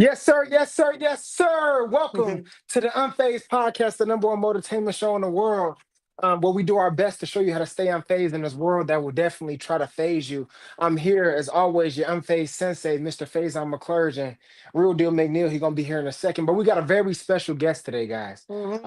Yes, sir. Yes, sir. Yes, sir. Welcome to the Unphazed Podcast, the number one motortainment show in the world. Where we do our best to show you how to stay unfazed in this world that will definitely try to phase you. I'm here, as always, your unfazed sensei, Mr. Phazon McClurgeon. Real deal McNeil, he's going to be here in a second. But we got a very special guest today, guys. Mhm.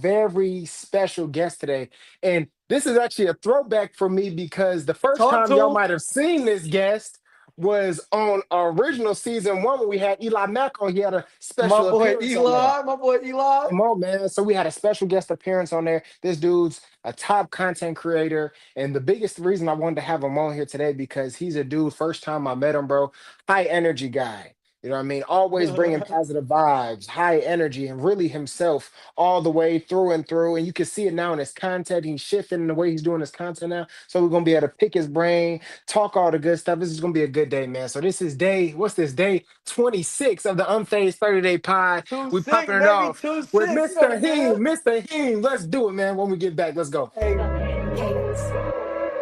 Very special guest today. And this is actually a throwback for me because the first Talk time y'all to might have seen this guest was on original season one when we had Eli Mack on. He had a him. special appearance on there. My boy Eli. Come on, man. So we had a special guest appearance on there. This dude's a top content creator. And the biggest reason I wanted to have him on here today because he's a dude, first time I met him, bro, high energy guy. You know what I mean? Always bringing positive vibes, high energy, and really himself all the way through and through. And you can see it now in his content. He's shifting in the way he's doing his content now. So we're going to be able to pick his brain, talk all the good stuff. This is going to be a good day, man. So this is what's this, day 26 of the Unfazed 30-Day Pod. Two We six, popping it baby, off two with six. You know Mr. the Heem. deal. Mr. Heem, let's do it, man. When we get back, let's go. Hey,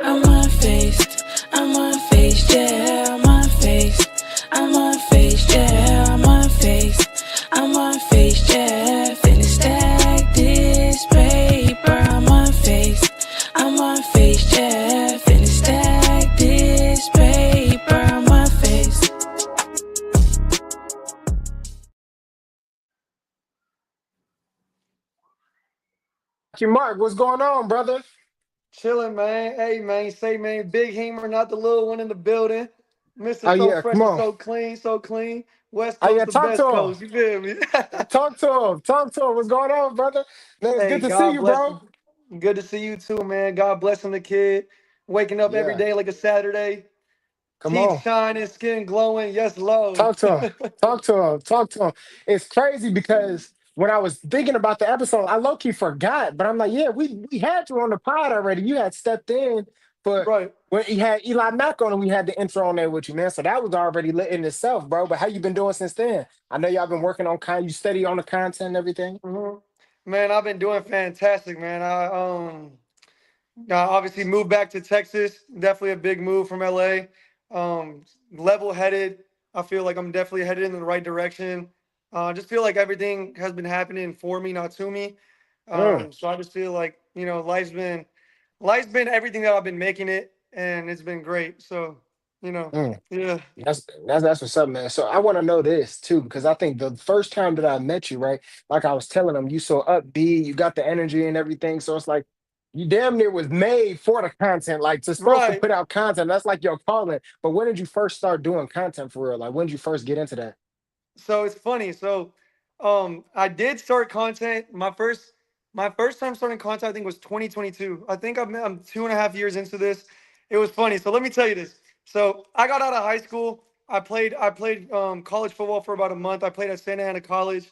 I'm unfazed, I'm unfazed, yeah, I'm unfazed. I'm unfazed, yeah, I'm unfazed. I'm unfazed, yeah, finna stack this paper. I'm unfazed, I'm unfazed, yeah, finna stack this paper. I'm unfazed. Mark, what's going on, brother? chilling, man. Hey, man. Say, man. Big Heemer, not the little one in the building. Mister Oh, So yeah, fresh come and on. so clean, so clean. West Oh, Coast, yeah, the talk to best him. coast. You feel me? Talk to him. Talk to him. What's going on, brother? Man, it's good Hey, to see God you, bless bro. him. Good to see you too, man. God bless him, the kid. Waking up every Yeah, day like a Saturday. come Teeth on. shining, skin glowing. Yes, Lord. Talk to him. Talk to him. Talk to him. It's crazy because when I was thinking about the episode, I low key forgot, but I'm like, yeah, we had you on the pod already. You had stepped in, but Right. when he had Eli Mack on and we had the intro on there with you, man. So that was already lit in itself, bro. But how you been doing since then? I know y'all been working on you steady on the content and everything. hmm Man, I've been doing fantastic, man. I obviously moved back to Texas. Definitely a big move from LA. Level headed. I feel like I'm definitely headed in the right direction. I just feel like everything has been happening for me, not to me. Mm, So I just feel like life's been everything that I've been making it, and it's been great. So mm. yeah. That's what's up, man. So I want to know this too, because I think the first time that I met you, right, like I was telling them, you so upbeat, you got the energy and everything. So it's like you damn near was made for the content, like to supposed to Right. put out content. That's like your calling. But when did you first start doing content for real? Like when did you first get into that? So it's funny. So I did start content. My first time starting content, I think, was 2022. I think I'm 2.5 years into this. It was funny. So let me tell you this. So I got out of high school. I played college football for about a month. I played at Santa Ana College.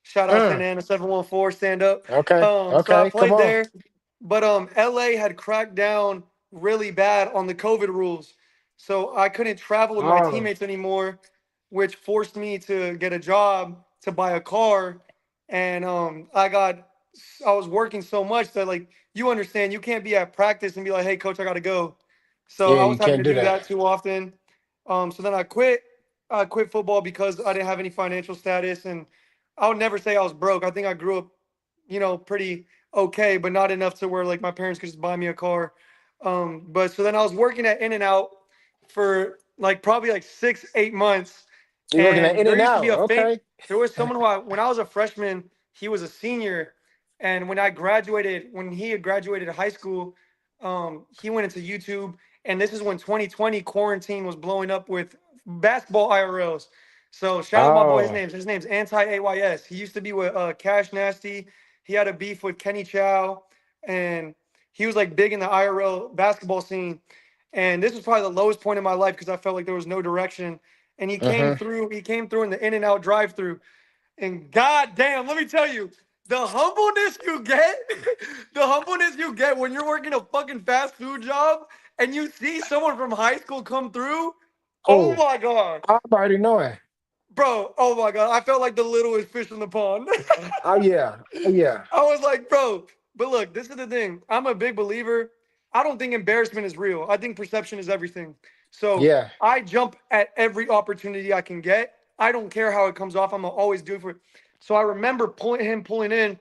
Shout out Mm, Santa Ana 714, stand up. okay, So I okay, come played on. there, but LA had cracked down really bad on the COVID rules. So I couldn't travel with my Oh, teammates anymore, which forced me to get a job to buy a car. And I was working so much that, like, you understand, you can't be at practice and be like, hey coach, I gotta go. So yeah, I was you having can't to do do that. that too often. So then I quit football because I didn't have any financial status, and I would never say I was broke. I think I grew up, pretty okay, but not enough to where like my parents could just buy me a car. But so then I was working at In and Out for like probably like 6, 8 months, So you're working at and In there and used to be Out, a okay? there was someone when I was a freshman, he was a senior, and when he had graduated high school, he went into YouTube, and this is when 2020 quarantine was blowing up with basketball IRLs. So shout out my boy. Oh, His name's Anti AYS. He used to be with Cash Nasty. He had a beef with Kenny Chow, and he was like big in the IRL basketball scene. And this was probably the lowest point in my life because I felt like there was no direction. And he came uh-huh. through. He came through in the In and Out drive-through. And goddamn, let me tell you, the humbleness you get, the humbleness you get when you're working a fucking fast food job and you see someone from high school come through. Oh Oh, my god, I'm already knowing. bro! Oh my god, I felt like the littlest fish in the pond. Oh yeah. Oh yeah. I was like, bro. But look, this is the thing. I'm a big believer. I don't think embarrassment is real. I think perception is everything. So Yeah. I jump at every opportunity I can get. I don't care how it comes off. I'm gonna always do it for. So I remember pulling in.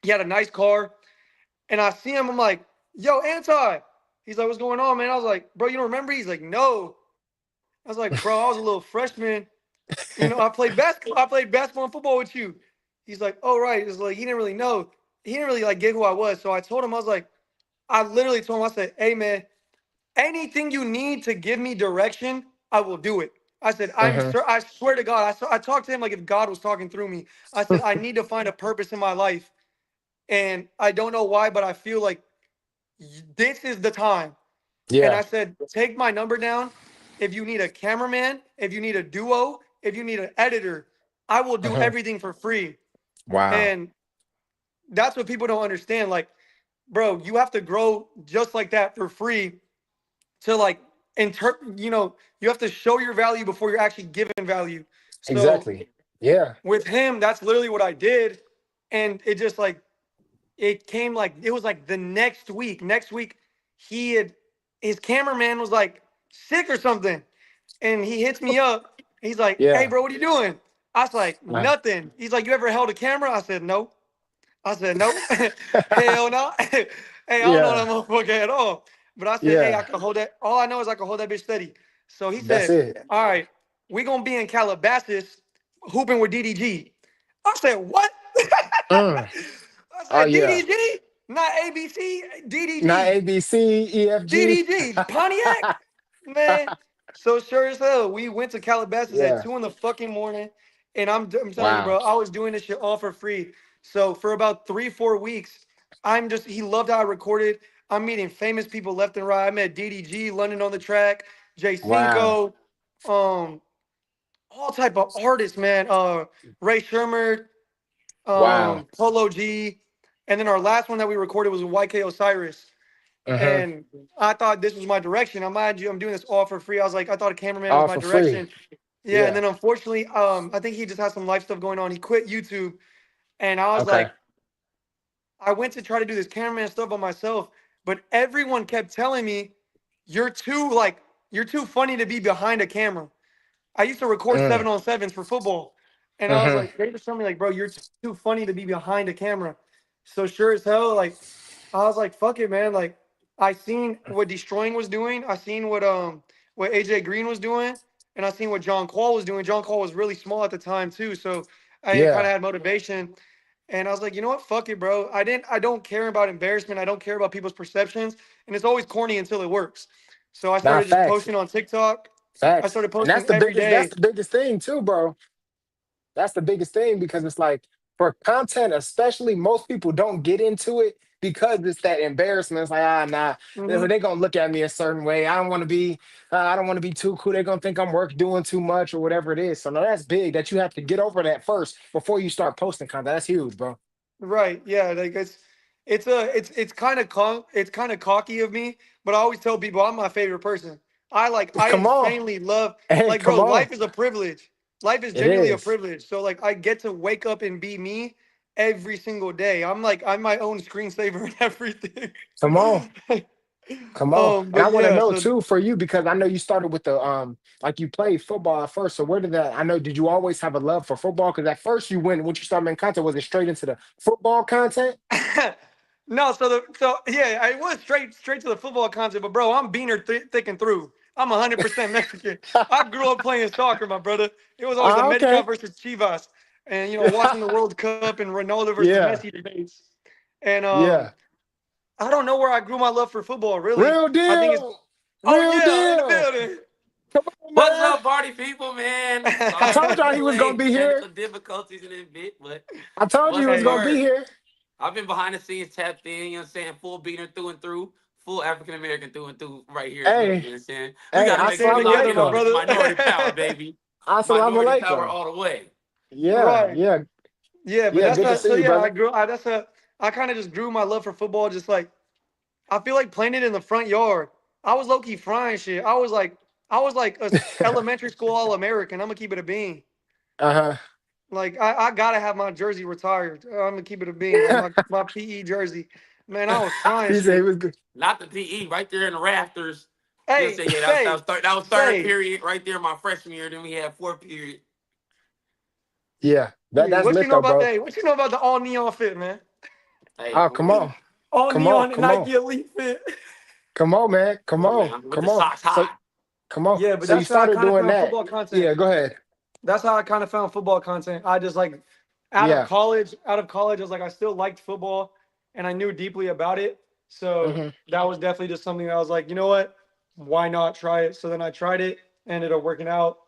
He had a nice car, and I see him. I'm like, "Yo, Anti." He's like, "What's going on, man?" I was like, "Bro, you don't remember?" He's like, "No." I was like, "Bro, I was a little freshman. I played basketball. I played basketball and football with you." He's like, "Oh, right." It's like he didn't really know. He didn't really like get who I was. So I told him, I was like, I literally told him, I said, "Hey, man, anything you need to give me direction, I will do it." I said, Uh-huh. I swear to God, I talked to him like if God was talking through me. I said, I need to find a purpose in my life. And I don't know why, but I feel like this is the time. And Yeah. I said, take my number down. If you need a cameraman, if you need a duo, if you need an editor, I will do Uh-huh. everything for free. Wow. And that's what people don't understand. Like, bro, you have to grow just like that for free to like you have to show your value before you're actually given value. So Exactly. Yeah. with him, that's literally what I did. And it just like it came like it was like the next week. Next week, he had his cameraman was like sick or something. And he hits me up. He's like, "Hey Yeah. bro, what are you doing?" I was like, Uh, "Nothing." He's like, "You ever held a camera?" I said, "No." I said, "Nope." Hell no. Hey, I don't know that yeah. motherfucker at all. But I said, "Hey, I Yeah. can hold that. All I know is I can hold that bitch steady." So he That's said, it. "All right, we gonna be in Calabasas hooping with DDG." I said, "What?" Mm. I Oh said, yeah. "DDG, not ABC, Not DDG, ABC, EFG. DDG, Pontiac, man." So sure as hell, we went to Calabasas at Yeah. 2 in the fucking morning, and I'm telling you, Wow. bro, I was doing this shit all for free. So for about 3 4 weeks, he loved how I recorded. I'm meeting famous people left and right. I met DDG, London on the track, Jay Wow. Cinco, um, all type of artists, man. Ray Shermer, Wow. Polo G, and then our last one that we recorded was with YK Osiris. Uh-huh. And I thought this was my direction. I'm doing this all for free. I was like, I thought a cameraman was All my for free. direction. Yeah, and Yeah. then unfortunately, I think he just has some life stuff going on. He quit YouTube, and I was Okay. like, I went to try to do this cameraman stuff on myself, but everyone kept telling me, "You're too you're too funny to be behind a camera." I used to record Mm. 7-on-7s for football. And I was Uh-huh. like, they just told me, like, "Bro, you're too funny to be behind a camera." So sure as hell, like, I was like, fuck it, man. Like, I seen what Destroying was doing. I seen what AJ Green was doing, and I seen what John Qual was doing. John Qual was really small at the time too, so I kind Yeah. of had motivation. And I was like, you know what? Fuck it, bro. I don't care about embarrassment. I don't care about people's perceptions. And it's always corny until it works. So I Nah, started just facts. posting on TikTok. I Facts. started And that's posting the every biggest, that's day. the biggest thing too, bro. That's the biggest thing because it's like for content, especially most people don't get into it because it's that embarrassment. It's like, nah, Mhm. they're gonna look at me a certain way. I don't want to be too cool. They're gonna think I'm work doing too much or whatever it is. So no, that's big that you have to get over that first before you start posting content. That's huge, bro. Right. Yeah. Like it's kind of cocky of me, but I always tell people I'm my favorite person. I Come on. insanely love Hey, like come bro, on. life is a privilege. Life is It genuinely a is. privilege. So like I get to wake up and be me every single day. I'm my own screensaver and everything. Come on. Come on. And I But want to yeah, know so too for you because I know you started with the like you played football at first. So where did that I know did you always have a love for football? Because at first you went when you started making content, was it straight into the football content? no, so yeah, I was straight to the football concept, but bro, I'm beaner thick and through. I'm 100% Mexican. I grew up playing soccer, my brother. It was always America Okay. versus Chivas, and watching the World Cup and Ronaldo versus Yeah. Messi debates. And Yeah. I don't know where I grew my love for football. Really, Real I think it's deal. oh Real yeah, in the deal. building. Come on, What's man. up, party people, man? I Sorry told for the y'all he was gonna delay. be here. Technical difficulties in this bit, but I told you he what's the was Hey, gonna be word? here. I've been behind the scenes tapped in, you know what I'm saying? Full beater through and through, full African American through and through right here as well, you Hey, know what I'm saying? We hey, got to we make sure stand we lock assalamu together, in my on alaikum. this minority power, brother. baby. Assalamu Minority power alaikum. all the way. Yeah, Right. yeah, Yeah, but yeah. that's Good to not see so. you, Yeah, brother. I kind of just grew my love for football. Just like I feel like playing it in the front yard. I was low key frying shit. I was like a elementary school All American. I'm gonna keep it a bean. Uh-huh. Like I gotta have my jersey retired. I'm gonna keep it a bean. Like my PE jersey. Man, I was frying He said he shit. was good. Not the PE, right there in the rafters. You know what I'm Hey, saying? Yeah, say that was third say period right there my freshman year. Then we had fourth period. Yeah, Hey, that's what you lit know though, about bro. hey, what you know about the all neon fit, man? Hey, Oh, for come real. on, All come on, neon and come on, Nike Elite fit. come on, man, Come come on on, now. With the come on. socks So high. come on. Yeah, but So you that's how I started kind of doing found that. football content. Yeah, go ahead. That's how I kind of found football content. I just like Yeah. out of college, I was like, I still liked football and I knew deeply about it. So Hmm. that was definitely just something that I was like, you know what? Why not try it? So then I tried it, ended up working out,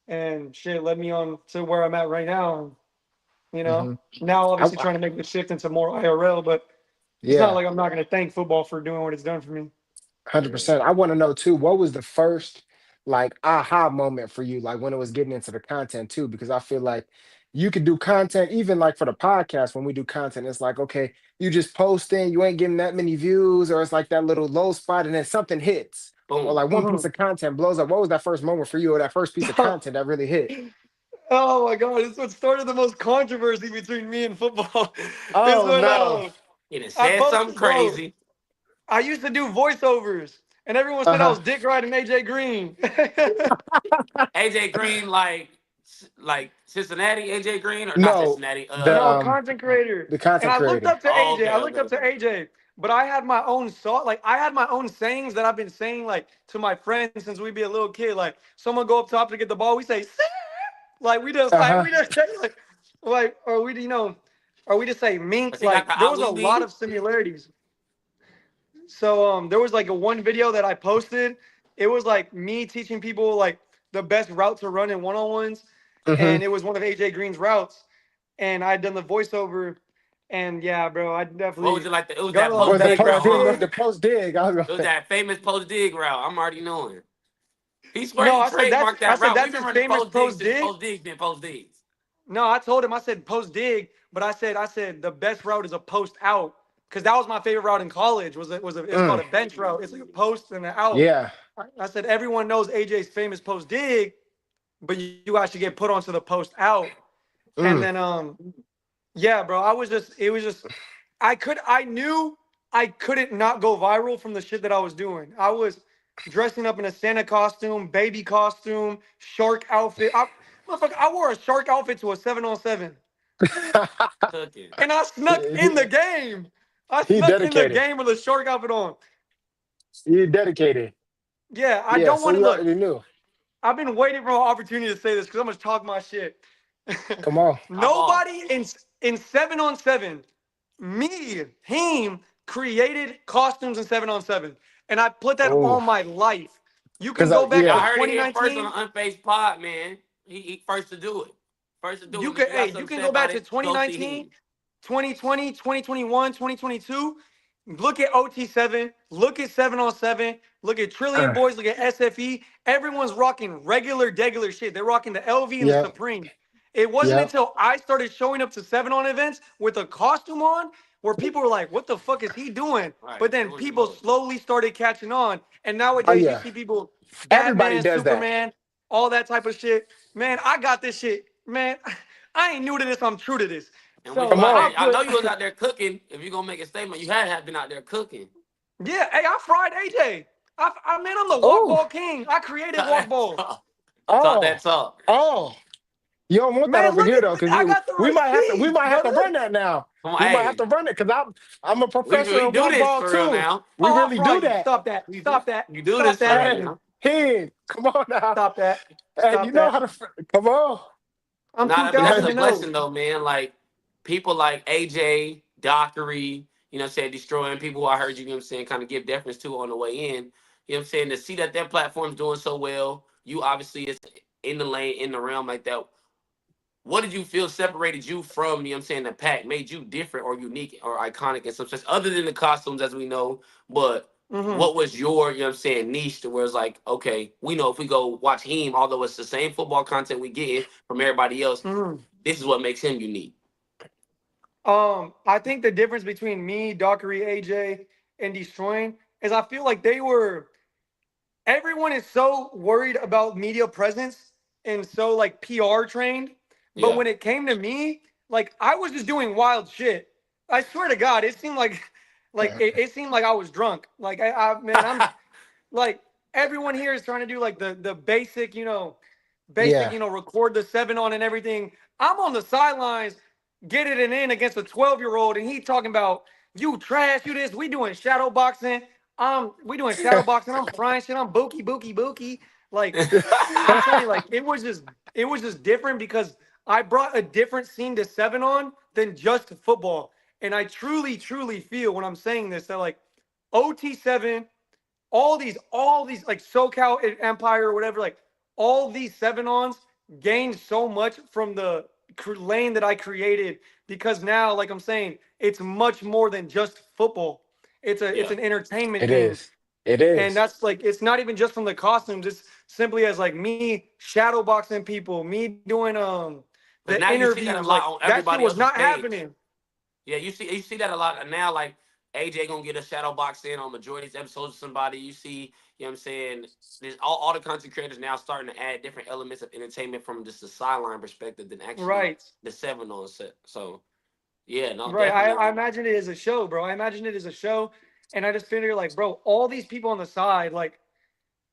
and shit led me on to where I'm at right now. You know, Hmm. now I, obviously I, trying to make the shift into more IRL, but it's not yeah. like I'm not going to thank football for doing what it's done for me. 100%. I want to know too, what was the first like aha moment for you, like when it was getting into the content too? Because I feel like you could do content, even like for the podcast, when we do content, it's like, okay, you just posting, you ain't getting that many views, or it's like that little low spot, and then something hits, or Boom. like one piece Mhm. of content blows up. What was that first moment for you, or that first piece of content that really hit? Oh my God, it's what started the most controversy between me and football. Is Oh when no. He done I said something posted, bro. crazy. I used to do voiceovers, and everyone said I Uh-huh. was dick riding AJ Green. AJ Green, like Cincinnati AJ Green or not No, Cincinnati? the No, content creator. the And content I looked creator. up to Oh, AJ. okay, I okay, looked up to okay. AJ, but I had my own thought. Like I had my own sayings that I've been saying like to my friends since we be a little kid. Like someone go up top to get the ball, we say, "Sir." Like Uh-huh. we just say like or we or we just say Was mink. he like Like the there was a Ali lot B? of similarities. So there was like a one video that I posted. It was like me teaching people like the best route to run in one-on-ones, Hmm. and it was one of AJ Green's routes, and I had done the voiceover, and yeah, bro, I What was definitely it like? It was got a that lot of Was post the dig post route, dig? huh? Was backlash. the post dig? I was It was going. that famous post dig route. I'm already knowing. He swear No, he I trademarked that said route. We've that's been his running famous post digs post since dig. post digs been post digs. No, I told him I said post dig, but I said the best route is a post out because that was my favorite route in college. It's called Mm, a bench route. It's like a post and an out. yeah. I said everyone knows AJ's famous post dig, but you actually get put onto the post out. And Mm. then yeah, bro, it was just I knew I couldn't not go viral from the shit that I was doing. I was dressing up in a Santa costume, baby costume, shark outfit. Motherfucker, I wore a shark outfit to a 7-on-7. Cooking. And I snuck in the game. I He snuck in the dedicated. game with a shark outfit on. He dedicated. Yeah, I Yeah, don't so want to you look. already knew. I've been waiting for an opportunity to say this because I'm gonna talk my shit. Come on. Hop off. Nobody in 7-on-7, me, Heem, created costumes in 7-on-7. And I put that Oh, on my life. You can because go back Y'all to yeah. heard it here first on 2019. the Unphased Pod, man. He first to do it. First to do You it. If can you got you something to can say go about back to it, go see 2019, him. 2020, 2021, 2022. Look at OT7, look at 7-on-7, look at Trillion Uh, Boys, look at SFE. Everyone's rocking regular shit. They're rocking the LV and the yep. Supreme. It wasn't Yep. until I started showing up to 7-on events with a costume on where people were like, what the fuck is he doing? Right. But then Doing the people most. slowly started catching on. And Oh nowadays you yeah. see people, Everybody Batman, does that. Superman, all that type of shit. Man, I got this shit. Man, I ain't new to this. I'm true to this. And when you Come So out on. there, I I know put, you was out there cooking. If you're gonna make a statement, you had to have been out there cooking. yeah, hey, I fried AJ. Man, I'm the walk Oh, ball king. I created Talk walk that ball. talk. Talk oh, that talk. oh. You don't want that Man, over look here at though, because I got the we receipts, might have to brother. run that now. Come on, We might have hey, to run it because I'm a professional we in do walk this ball for real too. now. We Oh, I'll really fry do you. that. Stop that. We do, Stop that. we do Stop this for that. real Hey, now. hey, come on now. Stop that. Hey, you Stop know that. how to come on. I'm Nah, but that's 2000 a and 0. blessing though, man. Like people like AJ, Dockery, you know what I'm saying, destroying people who I heard you, know what I'm saying, kind of give deference to on the way in. You know what I'm saying? To see that their platform's doing so well, you obviously is in the lane, in the realm like that. What did you feel separated you from, you know what I'm saying, the pack, made you different or unique or iconic in some sense, other than the costumes as we know, but Mm-hmm. what was your, you know what I'm saying, niche to where it's like, okay, we know if we go watch Heem, although it's the same football content we get from everybody else, Mm-hmm. this is what makes him unique. I think the difference between me, Dockery, AJ, and Destroying is I feel like everyone is so worried about media presence and so like PR trained. But Yeah. when it came to me, like I was just doing wild shit. I swear to God, it seemed like it seemed like I was drunk. Like I'm like everyone here is trying to do like the basic, basic, Yeah. you know, record the 7-on and everything. I'm on the sidelines, get it and in against a 12-year-old, and he talking about you trash, you this. We doing shadow boxing. We doing shadow boxing. I'm frying shit. I'm bookie, bookie, bookie. Like I'm telling you, like it was just different because I brought a different scene to 7-on than just football. And I truly, truly feel when I'm saying this that like OT7, all these like SoCal Empire or whatever, like all these 7-ons gained so much from the lane that I created because now, like I'm saying, it's much more than just football. It's Yeah. an entertainment It thing. is. It And is. that's like it's not even just from the costumes, it's simply as like me shadow boxing people, me doing Because the now you see that a interviews, like lot on that shit everybody was else's not page. happening. Yeah, you see that a lot now. Like AJ gonna get a shadow box in on majority of these episodes of somebody. You see, you know what I'm saying? There's all the content creators now starting to add different elements of entertainment from just the sideline perspective than actually Right. the 7 on set. So yeah, no, Right. I definitely. imagine it as a show, bro. I imagine it as a show. And I just figure like, bro, all these people on the side, like,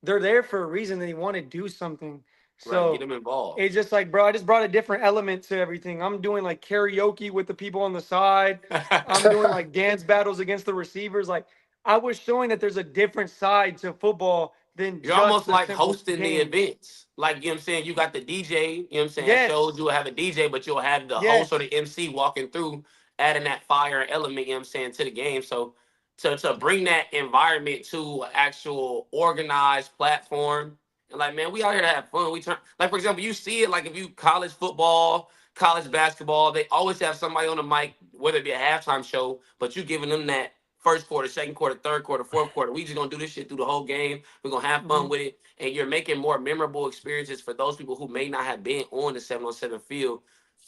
they're there for a reason. They want to do something. Right, get So them involved. it's just like, bro, I just brought a different element to everything. I'm doing like karaoke with the people on the side. I'm doing like dance battles against the receivers. Like I was showing that there's a different side to football than You're just almost the like simple hosting the game. events. Like, you know what I'm saying? You got the DJ, you know what I'm saying? At shows, Yes. you will have a DJ, but you'll have the host or Yes. the MC walking through, adding that fire element, you know what I'm saying, to the game. So to bring that environment to an actual organized platform. And like, man, we out here to have fun. We turn like for example, you see it like if you college football, college basketball, they always have somebody on the mic, whether it be a halftime show, but you giving them that first quarter, second quarter, third quarter, fourth quarter. We just gonna do this shit through the whole game. We're gonna have fun Mhm. with it. And you're making more memorable experiences for those people who may not have been on the 7-on-7 field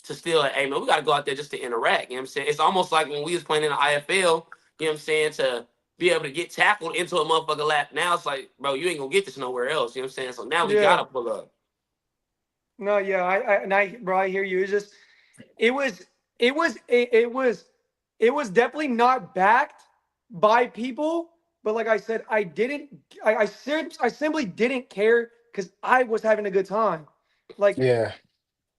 to still, hey man, we gotta go out there just to interact. You know what I'm saying? It's almost like when we was playing in the IFL, you know what I'm saying, to be able to get tackled into a motherfucker lap. Now it's like, bro, you ain't gonna get this nowhere else. You know what I'm saying? So now we Yeah. gotta pull up. No, yeah, bro, I hear you. It's just, it was, it was, it was definitely not backed by people. But like I said, I didn't, I simply didn't care because I was having a good time. Like, Yeah.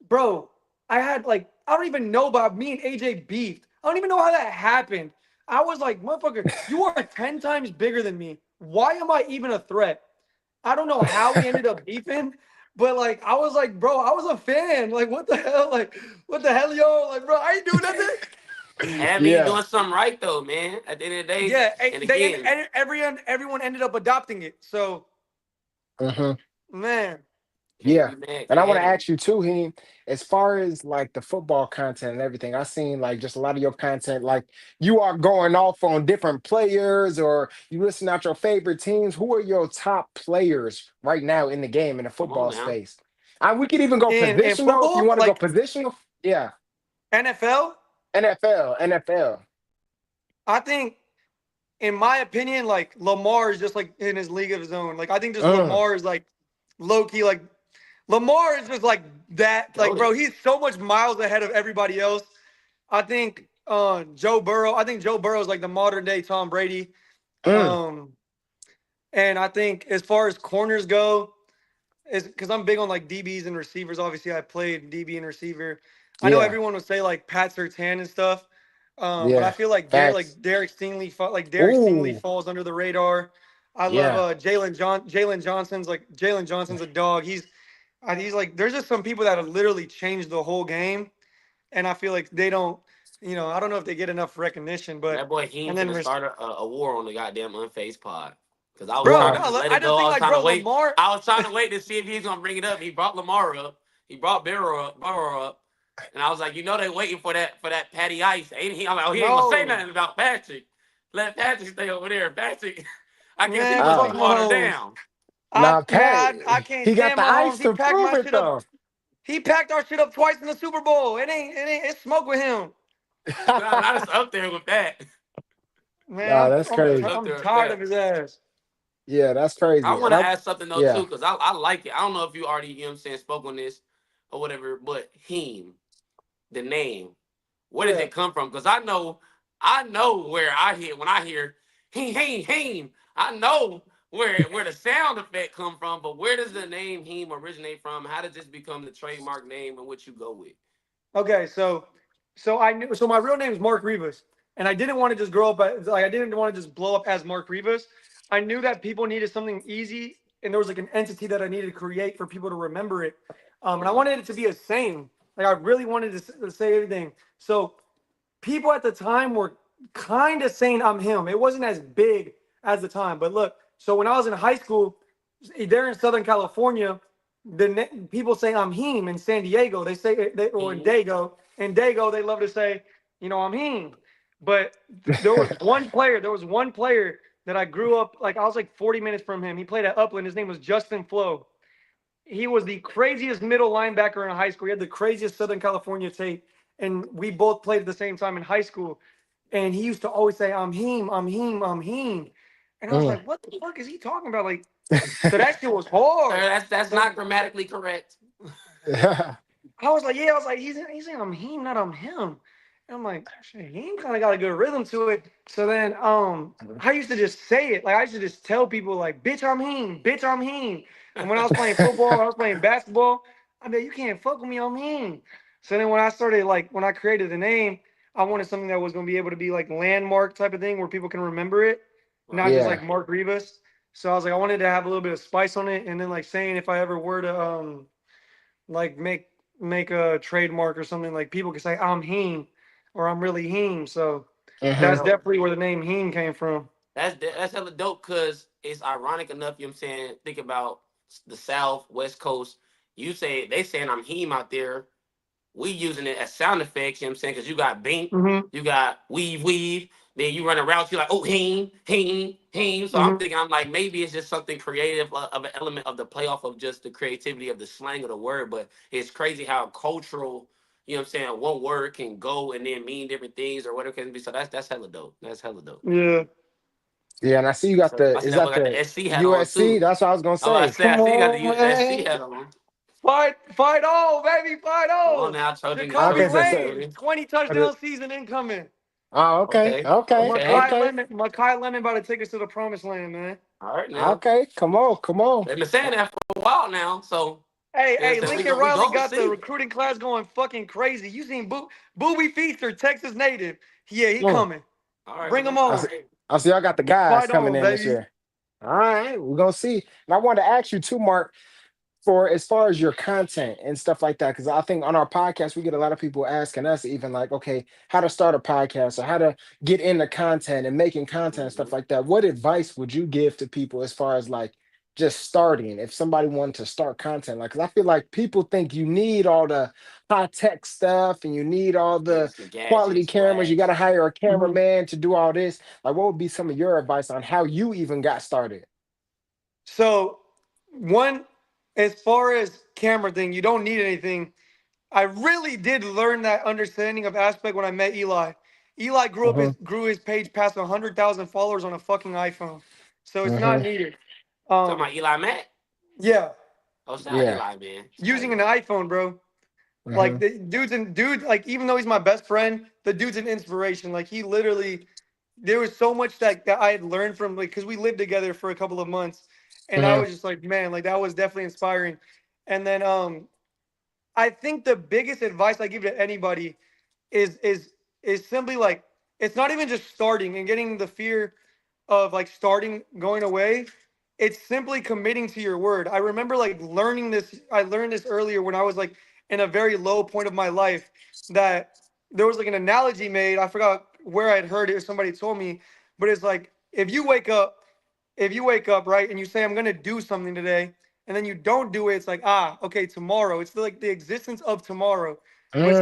bro, I had like, I don't even know about me and AJ beefed. I don't even know how that happened. I was like, motherfucker, you are 10 times bigger than me. Why am I even a threat? I don't know how we ended up beefing, but like I was like, bro, I was a fan. Like, what the hell? Like, what the hell, yo? Like, bro, I ain't doing nothing. And I mean, you're Yeah. doing something right though, man. At the end of the day, Yeah, and they again, everyone ended up adopting it. So, Hmm. man, can't Yeah. be mad, And I can't want hate to them. ask you too, Heem, as far as like the football content and everything, I seen like just a lot of your content, like you are going off on different players or you listen out your favorite teams. Who are your top players right now in the game in the Come on football now. space? We could even go in positional if you football, want to go like positional. Yeah. NFL, NFL, NFL. I think, in my opinion, like Lamar is just like in his league of his own. Like I think just Mm, Lamar is like low key, like Lamar is just like that. Like, bro, Goated. he's so much miles ahead of everybody else. I think Joe Burrow. I think Joe Burrow is like the modern day Tom Brady. mm, Um, and I think as far as corners go, is because I'm big on like DBs and receivers. Obviously, I played DB and receiver. I know yeah. everyone would say like Pat Surtain and stuff, but I Yeah. feel like Facts. Derek Stingley Ooh. falls under the radar. I love Yeah. Jalen Johnson's like Jalen Johnson's a dog. He's like there's just some people that have literally changed the whole game, and I feel like they don't. I don't know if they get enough recognition, but That boy Heem and then finna start a war on the goddamn Unphased Pod. Cause I was bro, trying Why? to just no, let I it just go. think I was like trying to bro, wait. Lamar. I was trying to wait to see if he's gonna bring it up. He brought Lamar up. He brought Burrow up. And I was like, they waiting for that Patty Ice. Ain't he? I'm like, oh, he ain't gonna say No, nothing about Patrick. Let Patrick stay over there. Patrick, I guess he man, must be fuck Ah, watered Mahomes. down. nah, Pat. I can't He got stand the ice Mahomes. He to packed prove my it shit up. though. He packed our shit up twice in the Super Bowl. It's smoke with him. Nah, I just up there with that. Man, Nah, that's I just crazy. up I'm there with tired of that. his ass. Yeah, that's I crazy. And want to I, ask something though yeah, too, because I like it. I don't know if you already, spoke on this or whatever, but Heem, the name, where does Yeah. it come from? Because I know where I hear when I hear Heem. I know where the sound effect come from, but where does the name Heem originate from? How did this become the trademark name and what you go with? Okay, so I knew so my real name is Mark Rivas, and I didn't want to just grow up like I didn't want to just blow up as Mark Rivas. I knew that people needed something easy, and there was like an entity that I needed to create for people to remember it. And I wanted it to be a saying. Like I really wanted to say everything. So people at the time were kind of saying I'm him. It wasn't as big as the time, but look. So when I was in high school, there in Southern California, people say I'm Heem in San Diego. They say or in Dago. In Dago, they love to say, I'm Heem. But there was one player. There was one player that I grew up like I was like 40 minutes from him. He played at Upland. His name was Justin Flo. He was the craziest middle linebacker in high school. He had the craziest Southern California tape, and we both played at the same time in high school. And he used to always say, "I'm Heem, I'm Heem, I'm Heem," and I was like, "What the fuck is he talking about?" Like, so that shit was hard. That's not grammatically correct. I was like, yeah, I was like, he's saying I'm Heem, not I'm him. And I'm like, shit, Heem kind of got a good rhythm to it. So then I used to just say it. Like I used to just tell people like, bitch, I'm Heem, bitch, I'm Heem. And when I was playing football, I was playing basketball, I mean, you can't fuck with me, I'm Heem. So then when I started, like, when I created the name, I wanted something that was going to be able to be like landmark type of thing where people can remember it, not just like Mark Rivas. So I was like, I wanted to have a little bit of spice on it. And then like saying if I ever were to like make a trademark or something, like people can say I'm Heem or I'm really Heem. So that's definitely where the name Heem came from. That's hella dope because it's ironic enough, you know what I'm saying? Think about the South, West Coast. You say they saying I'm Heem out there. We using it as sound effects, you know what I'm saying? Because you got bink, you got weave, then you run around, you're like, oh, Heem. So I'm thinking, I'm like, maybe it's just something creative of an element of the playoff of just the creativity of the slang of the word. But it's crazy how cultural, you know what I'm saying, one word can go and then mean different things or whatever it can be. So that's hella dope. That's hella dope. Yeah. Yeah, and I see you got the I see is that that boy got the the SC hat on USC? too. That's what I was gonna Oh, I say. see you got the SC man. hat on. Fight on, baby, fight Come on. on now, Trojan. Jacoby Okay, Wade, 20 touchdown season incoming. oh, okay, Okay. okay, okay, Makai Lemon about to take us to the promised land, man. All right now. okay. Come on. They've been saying that for a while now, so Hey, so Lincoln we Riley go got the see. recruiting class going fucking crazy. You seen Booby Feaster, Texas native. Yeah, he Mm. coming. All right, Bring him I on. see, I see y'all got the guys Fight coming on, in this baby. year. All right, we're gonna see. And I wanted to ask you too, Mark, for as far as your content and stuff like that, because I think on our podcast we get a lot of people asking us even like, okay, how to start a podcast or how to get into content and making content and stuff like that. What advice would you give to people as far as like just starting if somebody wanted to start content? Like, because I feel like people think you need all the high tech stuff and you need all the Yes, the quality gadgets, cameras. You got to flags. hire a cameraman to do all this. Like, what would be some of your advice on how you even got started? So, one, as far as camera thing, you don't need anything. I really did learn that understanding of aspect when I met Eli. Eli Hmm. grew his page past 100,000 followers on a fucking iPhone, so it's not Hmm. needed. Talking about Eli Mack. Yeah, Oh, shout out Yeah. Eli, man. Shout out using an Eli. iPhone, bro. Like Hmm. the dude, like even though he's my best friend, the dude's an inspiration. Like he literally, there was so much that I had learned from, like, because we lived together for a couple of months, and I Hmm. was just like, man, like that was definitely inspiring. And then I think the biggest advice I give to anybody is is simply like it's not even just starting and getting the fear of like starting going away. It's simply committing to your word. I remember like learning this. I learned this earlier when I was like in a very low point of my life, that there was like an analogy made. I forgot where I'd heard it or somebody told me, but it's like if you wake up, right, and you say I'm gonna do something today, and then you don't do it, it's like, okay, tomorrow. It's like the existence of tomorrow. But Mm.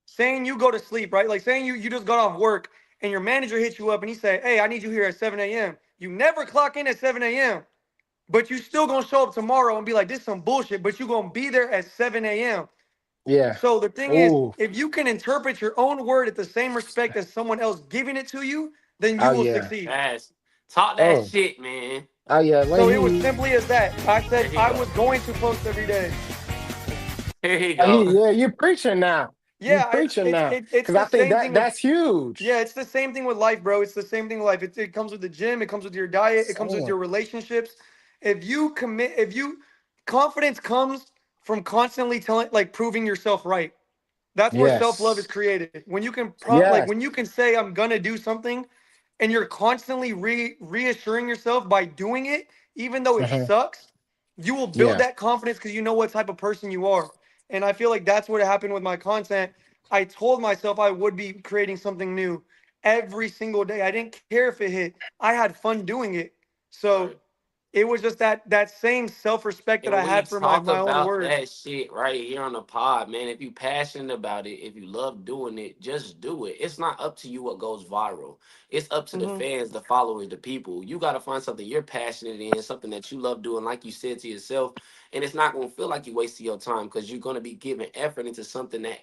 saying you go to sleep, right? Like saying you just got off work and your manager hits you up and he say, hey, I need you here at 7 a.m. You never clock in at 7 a.m. But you still gonna show up tomorrow and be like, this is some bullshit, but you gonna be there at 7 a.m. Yeah. So the thing is, Oh. if you can interpret your own word at the same respect as someone else giving it to you, then you Oh will yeah. succeed. Yes. Talk that Oh. shit, man. Oh yeah. So it was simply as that. I There said he I go. was going to post every day. Here he go. Yeah, you're preaching now. You Yeah, preaching now. it's Because the I think same that thing with that's huge. yeah, it's the same thing with life, bro. It's the same thing with life. It comes with the gym, it comes with your diet, it comes with Saying. your relationships. If you confidence comes from constantly telling like proving yourself right. That's where self-love is Yes. created. When you can like Yes. when you can say I'm gonna do something and you're constantly reassuring yourself by doing it, even though it Hmm. sucks, you will build Yeah. that confidence because you know what type of person you are. And I feel like that's what happened with my content. I told myself I would be creating something new every single day. I didn't care if it hit. I had fun doing it. So Right. it was just that same self-respect that And I we had for my talk my own about words. that shit right here on the pod, man. If you passionate about it, if you love doing it, just do it. It's not up to you what goes viral. It's up to the Hmm. fans, the followers, the people. You got to find something you're passionate in, something that you love doing, like you said to yourself. And it's not going to feel like you wasted your time because you're going to be giving effort into something that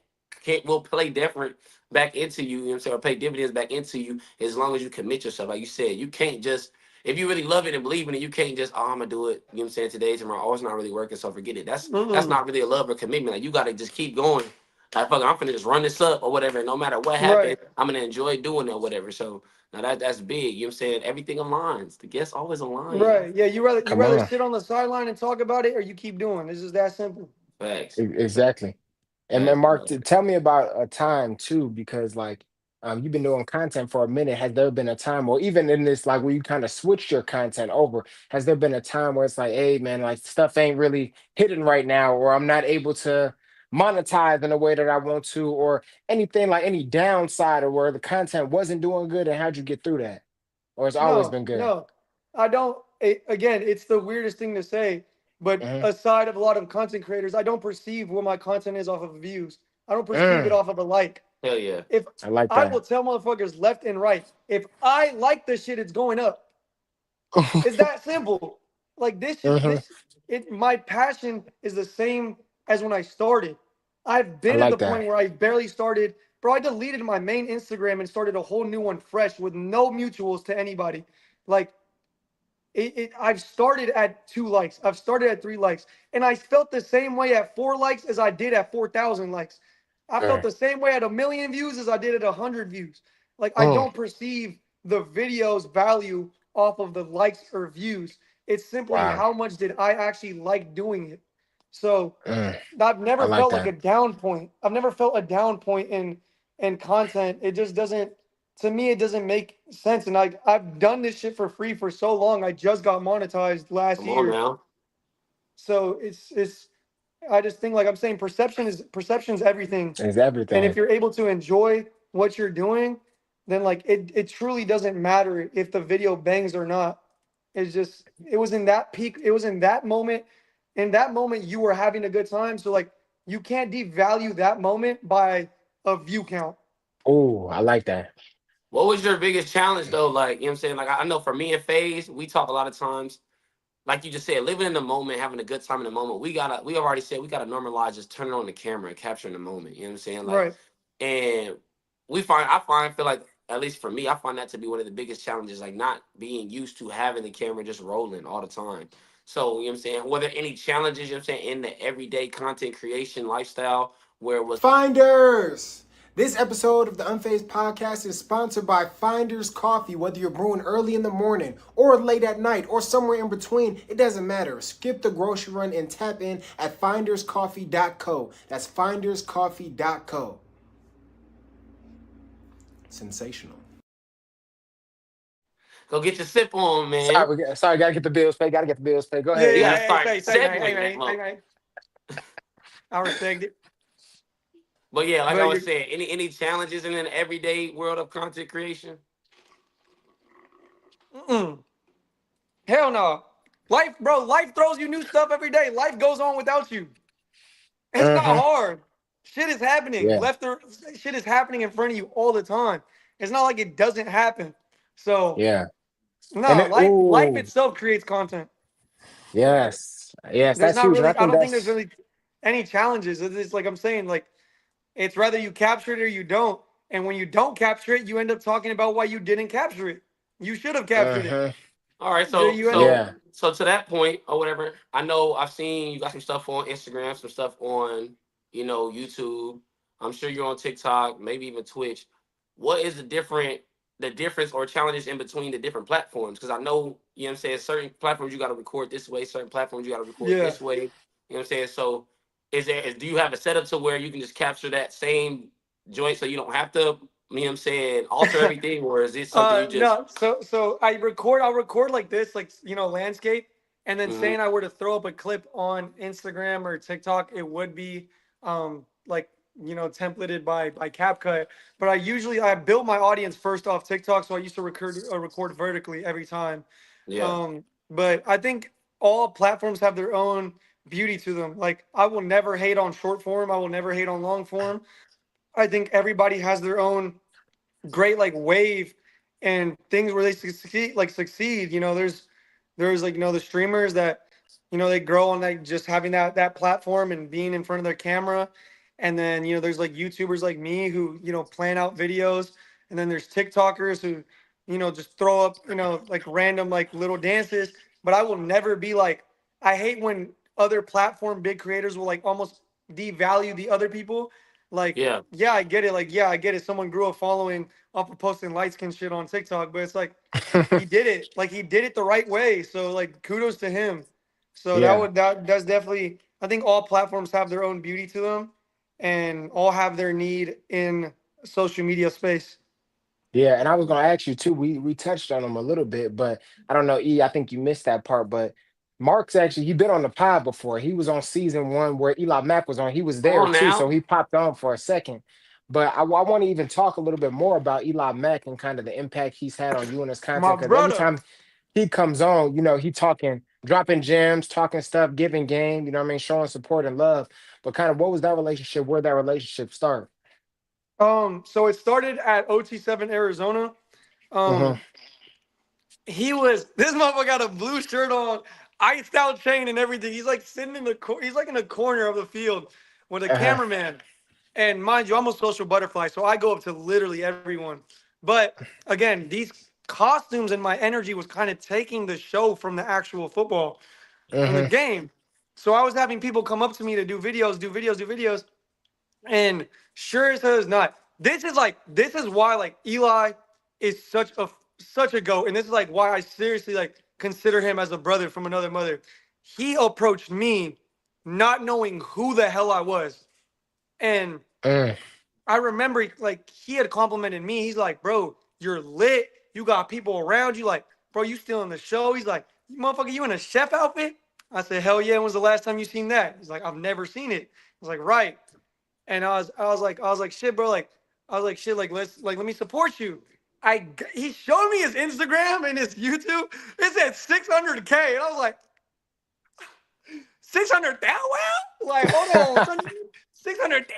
will play different back into you, you know what I'm saying, or pay dividends back into you as long as you commit yourself. Like you said, you can't just if you really love it and believe in it, you can't just, oh, I'm gonna do it, you know what I'm saying, today, tomorrow. Oh, it's not really working, so forget it. That's Mm-mm. not really a love or commitment. Like you gotta just keep going. Like fuck, I'm finna just run this up or whatever. No matter what happens, Right. I'm gonna enjoy doing it or whatever. So now that's big. You know what I'm saying? Everything aligns. The guests always align. Right. Yeah, you Come rather on. sit on the sideline and talk about it or you keep doing. It's just that simple. Facts. Exactly. And then Facts, Mark, bro. tell me about a time too, because like you've been doing content for a minute. Has there been a time, or even in this, like where you kind of switched your content over? Has there been a time where it's like, hey man, like stuff ain't really hitting right now, or I'm not able to monetize in the way that I want to, or anything like any downside, or where the content wasn't doing good, and how'd you get through that? Or it's always No, been good? no. I don't again, it's the weirdest thing to say, but Hmm. aside of a lot of content creators, I don't perceive what my content is off of views. I don't perceive it Mm, off of a like. Hell yeah. If I like I will that. tell motherfuckers left and right, if I like the shit, it's going up. It's that simple. Like Hmm. my passion is the same as when I started. I've I been at the like that. point where I barely started. Bro, I deleted my main Instagram and started a whole new one fresh with no mutuals to anybody. Like I've started at 2 likes. I've started at 3 likes. And I felt the same way at 4 likes as I did at 4,000 likes. I felt Mm, the same way at 1 million views as I did at 100 views. Like I mm, don't perceive the video's value off of the likes or views. It's simply wow. how much did I actually like doing it. So Mm, I've I never like felt like a that. down point. I've never felt a down point in content. It just doesn't to me it doesn't make sense. And I've done this shit for free for so long. I just got monetized last Come on year. now. So it's I just think like I'm saying perception's everything. It's And if everything. you're able to enjoy what you're doing, then like it truly doesn't matter if the video bangs or not. It's just it was in that peak, it was in that moment. In that moment you were having a good time. So like you can't devalue that moment by a view count. Oh, I like that. What was your biggest challenge though? Like, you know what I'm saying? Like I know for me and Phase, we talk a lot of times like you just said, living in the moment, having a good time in the moment. We already said we gotta normalize just turning on the camera and capturing the moment. You know what I'm saying? Like, Right. and feel like at least for me, I find that to be one of the biggest challenges, like not being used to having the camera just rolling all the time. So, you know what I'm saying? Were there any challenges, you know what I'm saying, in the everyday content creation lifestyle where it was Finders! This episode of the Unphased Podcast is sponsored by Finders Coffee. Whether you're brewing early in the morning or late at night or somewhere in between, it doesn't matter. Skip the grocery run and tap in at finderscoffee.co. That's finderscoffee.co. Sensational. go get your sip on, man? Sorry, gotta get the bills paid. Gotta get the bills paid. Go Yeah, ahead, You yeah, gotta y'all. hey, start hey, segueing that hey, hey, mother. hey. I respect it. But yeah, like I But was you saying, any challenges in an everyday world of content creation? mm-mm. Hell no. Life, bro, life throws you new stuff every day. Life goes on without you. It's not Uh-huh. hard. Shit is happening. Yeah. Shit is happening in front of you all the time. It's not like it doesn't happen. So Yeah. And no, it, life ooh, itself creates content. Right. yes. Yes, There's that's not huge. And I really, I think don't think there's that's really any challenges. It's like I'm saying, like it's whether you capture it or you don't. And when you don't capture it, you end up talking about why you didn't capture it. You should have captured it. uh-huh. All right, So so you end up so Yeah. so to that point or whatever, I know I've seen you got some stuff on Instagram, some stuff on YouTube. I'm sure you're on TikTok, maybe even Twitch. What is the difference or challenges in between the different platforms? Because I know, you know what I'm saying, certain platforms you got to record this way, certain platforms you got to record Yeah. this way. You know what I'm saying? So do you have a setup to where you can just capture that same joint so you don't have to, you know what I'm saying, alter everything, or is this something you just No. So I'll record like this, like landscape, and then hmm saying I were to throw up a clip on Instagram or TikTok, it would be like templated by CapCut. But I built my audience first off TikTok, so I used to record vertically every time. yeah. But I think all platforms have their own beauty to them. Like I will never hate on short form. I will never hate on long form. I think everybody has their own great like wave and things where they succeed. There's like the streamers that they grow on like just having that platform and being in front of their camera. And then there's like YouTubers like me who plan out videos. And then there's TikTokers who just throw up like random like little dances. But I will never be like, I hate when other platform big creators will like almost devalue the other people. Like, Yeah. yeah, I get it. Like, yeah, I get it. Someone grew a following off of posting light skin shit on TikTok, but it's like he did it. Like he did it the right way. So like kudos to him. So Yeah. that's definitely, I think all platforms have their own beauty to them and all have their need in social media space. Yeah, and I was gonna ask you too. We touched on him a little bit, but I don't know, E. I think you missed that part. But Mark's actually he been on the pod before. He was on season one where Eli Mack was on. He was Come there on too, so now. he popped on for a second. But I want to even talk a little bit more about Eli Mack and kind of the impact he's had on you and his My content. Because every brother. time he comes on, he talking, dropping gems, talking stuff, giving game. You know what I mean, showing support and love. But kind of what was that relationship? Where that relationship start? So it started at OT7 Arizona. Hmm. Um, he was this motherfucker got a blue shirt on, iced out chain and everything. He's like sitting in he's like in the corner of the field with a Uh-huh. cameraman. And mind you, I'm a social butterfly, so I go up to literally everyone. But again, these costumes and my energy was kind of taking the show from the actual football, from the Hmm. game. So I was having people come up to me to do videos, do videos, do videos. And sure as hell is not. This is why like Eli is such a goat. And this is like why I seriously like consider him as a brother from another mother. He approached me not knowing who the hell I was. And Mm. I remember like he had complimented me. He's like, bro, you're lit. You got people around you. Like, bro, you still in the show? He's like, you motherfucker, you in a chef outfit? I said, hell yeah. When was the last time you seen that? He's like, I've never seen it. I was like, right. And I was like, shit, bro. Like, I was like, shit, like, let me support you. He showed me his Instagram and his YouTube. It said 600K. And I was like, 600,000? Like, hold on, son. 600,000?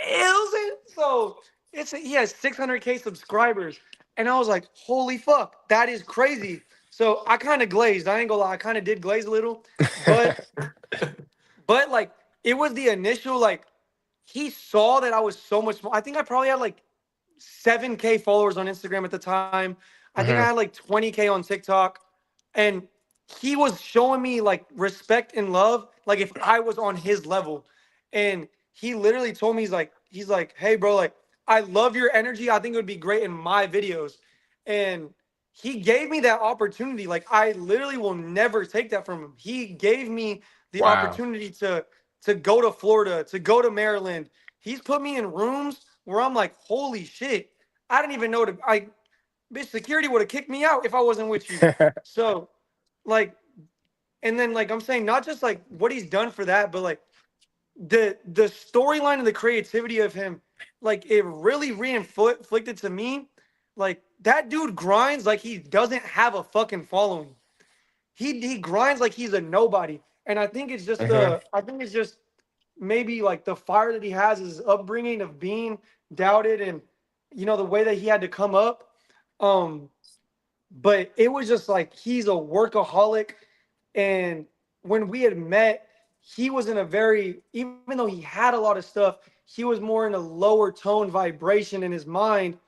So he has 600K subscribers. And I was like, holy fuck, that is crazy. So I kind of glazed. I ain't gonna lie, I kind of did glaze a little. But like it was the initial like he saw that I was so much more. I think I probably had like 7K followers on Instagram at the time. I think I Hmm. had like 20K on TikTok. And he was showing me like respect and love, like if I was on his level. And he literally told me, he's like, hey, bro, like, I love your energy. I think it would be great in my videos. And he gave me that opportunity. Like, I literally will never take that from him. He gave me the Wow. opportunity to go to Florida, to go to Maryland. He's put me in rooms where I'm like, holy shit. I didn't even know bitch, security would have kicked me out if I wasn't with you. So, like, and then like I'm saying, not just like what he's done for that, but like the storyline and the creativity of him, like it really reinflicted to me. Like that dude grinds like he doesn't have a fucking following. He grinds like he's a nobody. And Hmm. I think it's just maybe like the fire that he has, his upbringing of being doubted and the way that he had to come up. Um, but it was just like he's a workaholic. And when we had met, he was in a very, even though he had a lot of stuff, he was more in a lower tone vibration in his mind.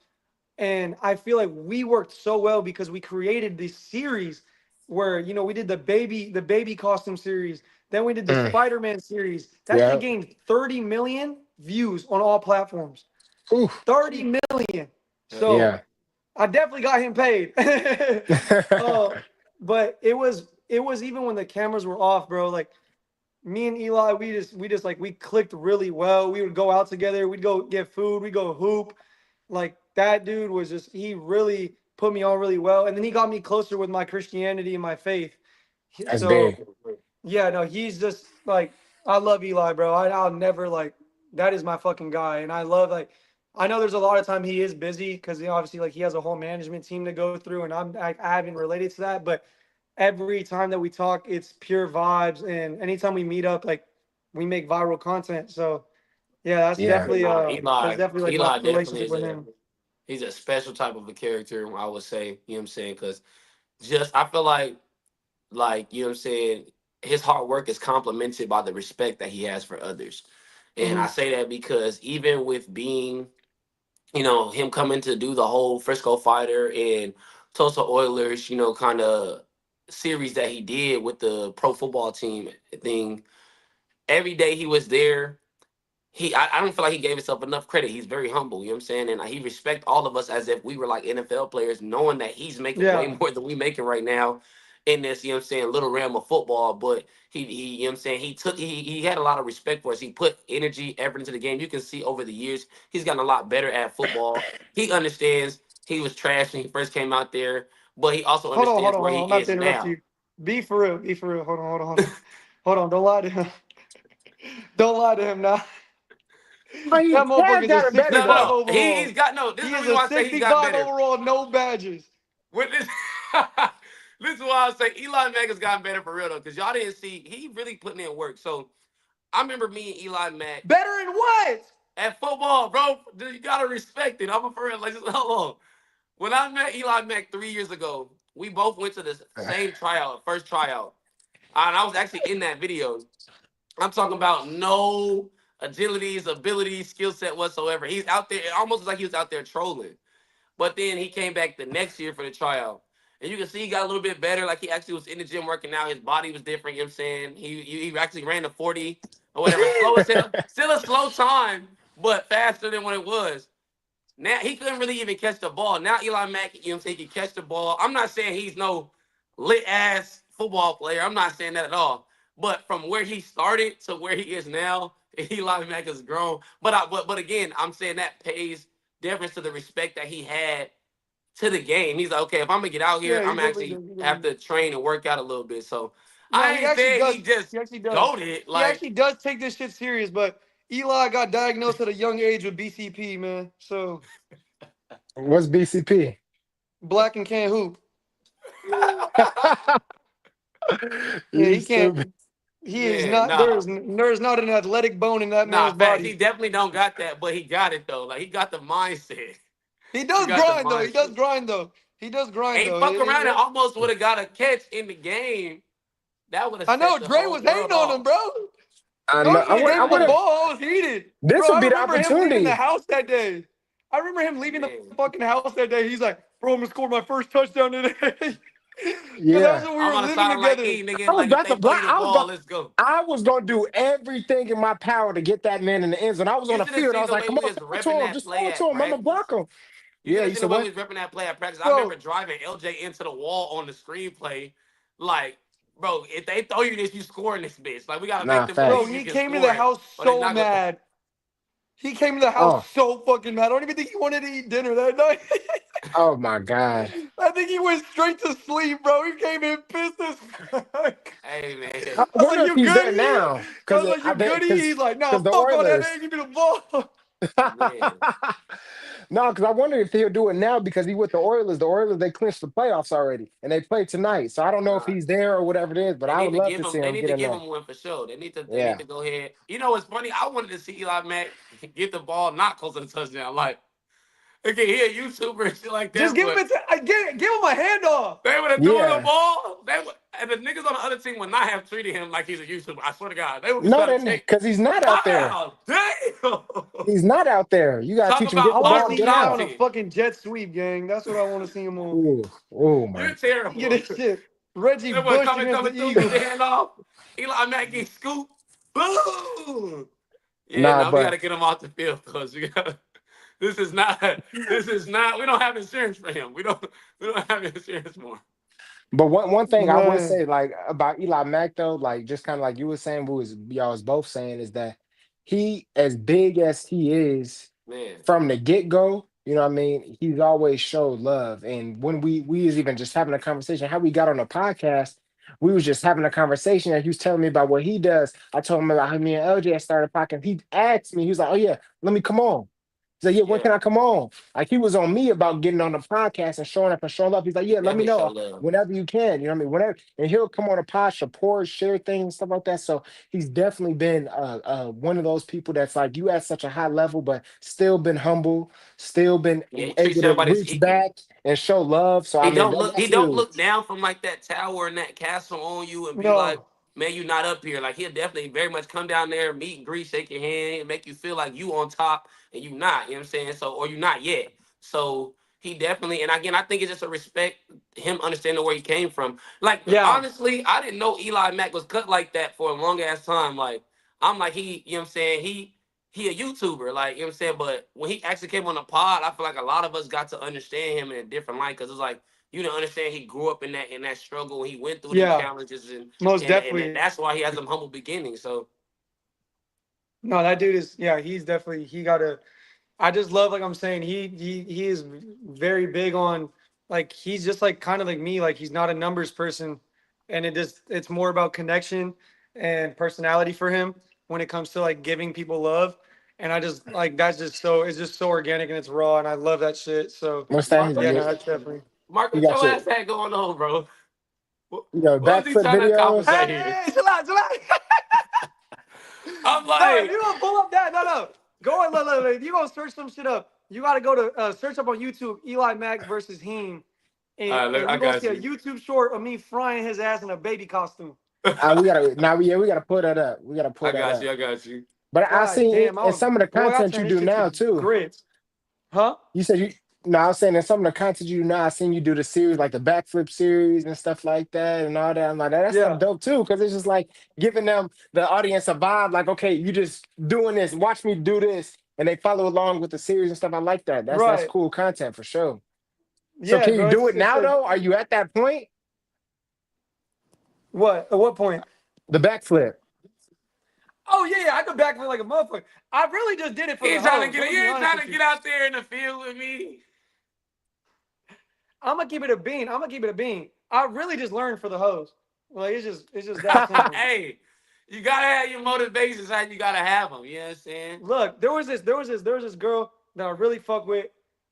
And I feel like we worked so well because we created this series where we did the baby costume series, then we did the Mm. Spider-Man series. That shit Yeah. gained 30 million views on all platforms. Ooh, 30 million. So yeah. I definitely got him paid. uh, but it was even when the cameras were off, bro. Like me and Eli, we just like we clicked really well. We would go out together. We'd go get food. We go hoop. Like that dude was just he really put me on really well, and then he got me closer with my Christianity and my faith. That's So big. yeah, no, he's just like I love Eli, bro. I'll never like that is my fucking guy, and I love like I know there's a lot of time he is busy because obviously like he has a whole management team to go through, and I haven't related to that, but every time that we talk, it's pure vibes, and anytime we meet up, like we make viral content. So yeah, Yeah. Nah, that's Eli, definitely like my Eli definitely relationship is with him. he's a special type of a character, I would say. You know what I'm saying? Because just I feel like you know what I'm saying. His hard work is complemented by the respect that he has for others, and I Hmm. say that because even with being him coming to do the whole Frisco Fighter and Tulsa Oilers, kind of series that he did with the pro football team thing. Every day he was there, I don't feel like he gave himself enough credit. He's very humble, you know what I'm saying? And he respect all of us as if we were like NFL players, knowing that he's making way Yeah. more than we making right now in this, you know what I'm saying, little realm of football. But he you know what I'm saying, he had a lot of respect for us. He put energy, effort into the game. You can see over the years he's gotten a lot better at football. He understands he was trash when he first came out there, but he also Hold on, hold understands on, where hold he on. I'm about to is interrupt now. you. Be for real. Be for real. Hold on, hold on, hold on. Hold on. Don't lie to him. Don't lie to him now. But That Phaz motherfucker's a got it better No, 65 though. no. He's overall. got no. This is He the is reason a why I say he got 65 better. overall, no badges. With this, this is why I say Eli Mack has gotten better for real though, because y'all didn't see he really putting in work. So I remember me and Eli Mack Better in what? at football, bro. You gotta respect it. I'm a for real. Like, just hold on. When I met Eli Mack 3 years ago, we both went to the same tryout, first tryout, and I was actually in that video. I'm talking about no agilities, abilities, skill set whatsoever. He's out there. It almost like he was out there trolling. But then he came back the next year for the tryout. And you can see he got a little bit better. Like he actually was in the gym working out. His body was different. You know what I'm saying? He actually ran the 40 or whatever. Slow as hell. Still a slow time, but faster than what it was. Now he couldn't really even catch the ball. Now Eli Mack, you know what I'm saying, he can catch the ball. I'm not saying he's no lit ass football player. I'm not saying that at all. But from where he started to where he is now, Eli Mack has grown. But again, I'm saying that pays deference to the respect that he had to the game. He's like, okay, if I'm gonna get out here, Yeah, he I'm definitely actually does. He have definitely to does. train and work out a little bit. So No, I he ain't actually saying does. he just He actually does. goaded. He Like, actually does take this shit serious, but Eli got diagnosed at a young age with BCP, man. So What's BCP? black and can't hoop. Yeah, You he can't. stupid. He is yeah, not. nah. There's not an athletic bone in that Nah, man's facts. He body. definitely don't got that, but he got it though. Like he got the mindset. He He does got the grind though. He does mindset. grind though. He does grind Ain't though. fuck around and It- almost would have got a catch in the game. That would have I know set the Dre whole was hating world on him, off. bro. I know. Coach would have gave I him the would have. ball. I was heated, This bro. would I be the remember him leaving the opportunity. house that day. I remember him leaving the Man. fucking house that day. He's like, bro, I'm gonna score my first touchdown today. Because that was Yeah. when we I'm were gonna living sign him like together. E, nigga. I was Like if about they to throw block. you the ball, let's go. I was gonna do everything in my power to get that man in the end zone. I was on You the should have field. I seen was the like, way "Come we on, was throw it to repping him. that Just throw play it to at him. I'm gonna practice. block him." You Yeah. should You have seen said the way we what? was repping that play at practice. I remember Bro, driving LJ into the wall on the screenplay. Like, bro, if they throw you this, you scoring this bitch. Like, we gotta make Nah, them bro, believe facts. you he can came to score the it, house or they so not gonna. mad. He came to the house Oh. so fucking mad. I don't even think he wanted to eat dinner that night. Oh my God. I think he went straight to sleep, bro. He came in pissed as fuck. Hey I man, I was like, wonder if "You he's there good, E?" now. I Cause was like, I "You bet good, E?" He's like, "Nah, the fuck all that. Oilers. Hey, give me the ball." man. No, because I wonder if he'll do it now because he with the Oilers. The Oilers they clinched the playoffs already and they play tonight. So I don't know if Nah, he's there or whatever it is, but they I would need to love give to him. see They him need get to in give there. him one for sure. They need to. They need Yeah. to go ahead. You know what's funny? I wanted to see Eli Mack get the ball not close to the touchdown. Like, okay, he a YouTuber and shit like Just that, give him but give him a handoff. they would have threw the Yeah. ball. They would, and the niggas on the other team would not have treated him like he's a YouTuber. I swear to God, they would be No, trying to then take. because he's not out there. Wow, damn! He's not out there. You gotta Talk teach him get I about the want to ball and lost see get Eli on out. a content. fucking jet sweep, gang. That's what I want to see him on. Ooh, oh You're my. Get terrible. his shit. Reggie That boy Bush against the coming through, get Eagles. the hand off. Eli Mack get scooped. Boom. Yeah, Nah, no, we got but to get him off the field because we got. This is not. This is not. We don't have insurance for him. We don't. We don't have insurance for him. But one thing I would Man. say, like about Eli Mack though, like just kind of like you were saying, we was y'all was both saying, is that he, as big as he is Man. from the get go, you know what I mean? He's always showed love. And when we was even just having a conversation, how we got on the podcast, we was just having a conversation, and he was telling me about what he does. I told him about how me and LJ had started a podcast. He asked me, he was like, "Oh yeah, let me come on." He's like, "Yeah, when Yeah. can I come on?" Like he was on me about getting on the podcast and showing up and showing up. He's like, "Yeah, let me Definitely show know love. whenever you can." You know what I mean? Whenever, and he'll come on a pod, support, share things, stuff like that. So he's definitely been one of those people that's like you at such a high level, but still been humble, still been Yeah, he treats able to everybody as reach equal. back and show love. So I mean, He that's don't huge. look down from like that tower and that castle on you and be like, No. man, you not up here. Like he'll definitely very much come down there, meet and greet, shake your hand, and make you feel like you on top and you not. You know what I'm saying? So or you not yet. So he definitely, and again, I think it's just a respect him understanding where he came from. Like Yeah. honestly, I didn't know Eli Mack was cut like that for a long ass time. Like I'm like you know what I'm saying? He a YouTuber, like you know what I'm saying. But when he actually came on the pod, I feel like a lot of us got to understand him in a different light because it's like you didn't understand he grew up in that struggle. He went through them Yeah. challenges Most and definitely. that's why he has them humble beginnings. So No, that dude is. Yeah, he's definitely. He got a. I just love, like I'm saying, he is very big on, like he's just like kind of like me, like he's not a numbers person, and it's more about connection and personality for him when it comes to like giving people love, and I just like that's just so it's just so organic and it's raw, and I love that shit. So What's that? Marco, yeah, no, You, that's definitely. Marco, you what got your your ass had going on, bro? What, what was he backflip trying to accomplish videos. right Hey, here? hey, chill out, chill out. I'm No, if like, you gonna pull up that, no. Go on, look. If you gonna search some shit up, you gotta go to search up on YouTube Eli Mack versus Heem, and, all right, and I you gonna got see a you. YouTube short of me frying his ass in a baby costume. We gotta now. Yeah, we gotta pull that up. We gotta pull I that got up. you. I got you. But I God seen it damn, I in was some of the boy, I content you turned this do shit to now too. grits. Huh? You said you. No, I was saying in some of the content you do now, I seen you do the series like the backflip series and stuff like that and all that. I'm like, that stuff Yeah. dope too, because it's just like giving them the audience a vibe, like, okay, you just doing this, watch me do this, and they follow along with the series and stuff. I like that. That's Right. cool content for sure. So Yeah, can you bro. do it It's now like though? Are you at that point? what? At what point? The backflip. Oh yeah, I could backflip like a motherfucker. I really just did it He for the ain't trying to hoes. get I'm it. gonna You be ain't honest trying with to you. get out there in the field with me. I'm gonna keep it a bean. I'm gonna keep it a bean. I really just learned for the hoes. Like it's just that simple. Hey, you gotta have your motivations. How you gotta have them. You know what I'm saying? Look, there was this girl that I really fuck with,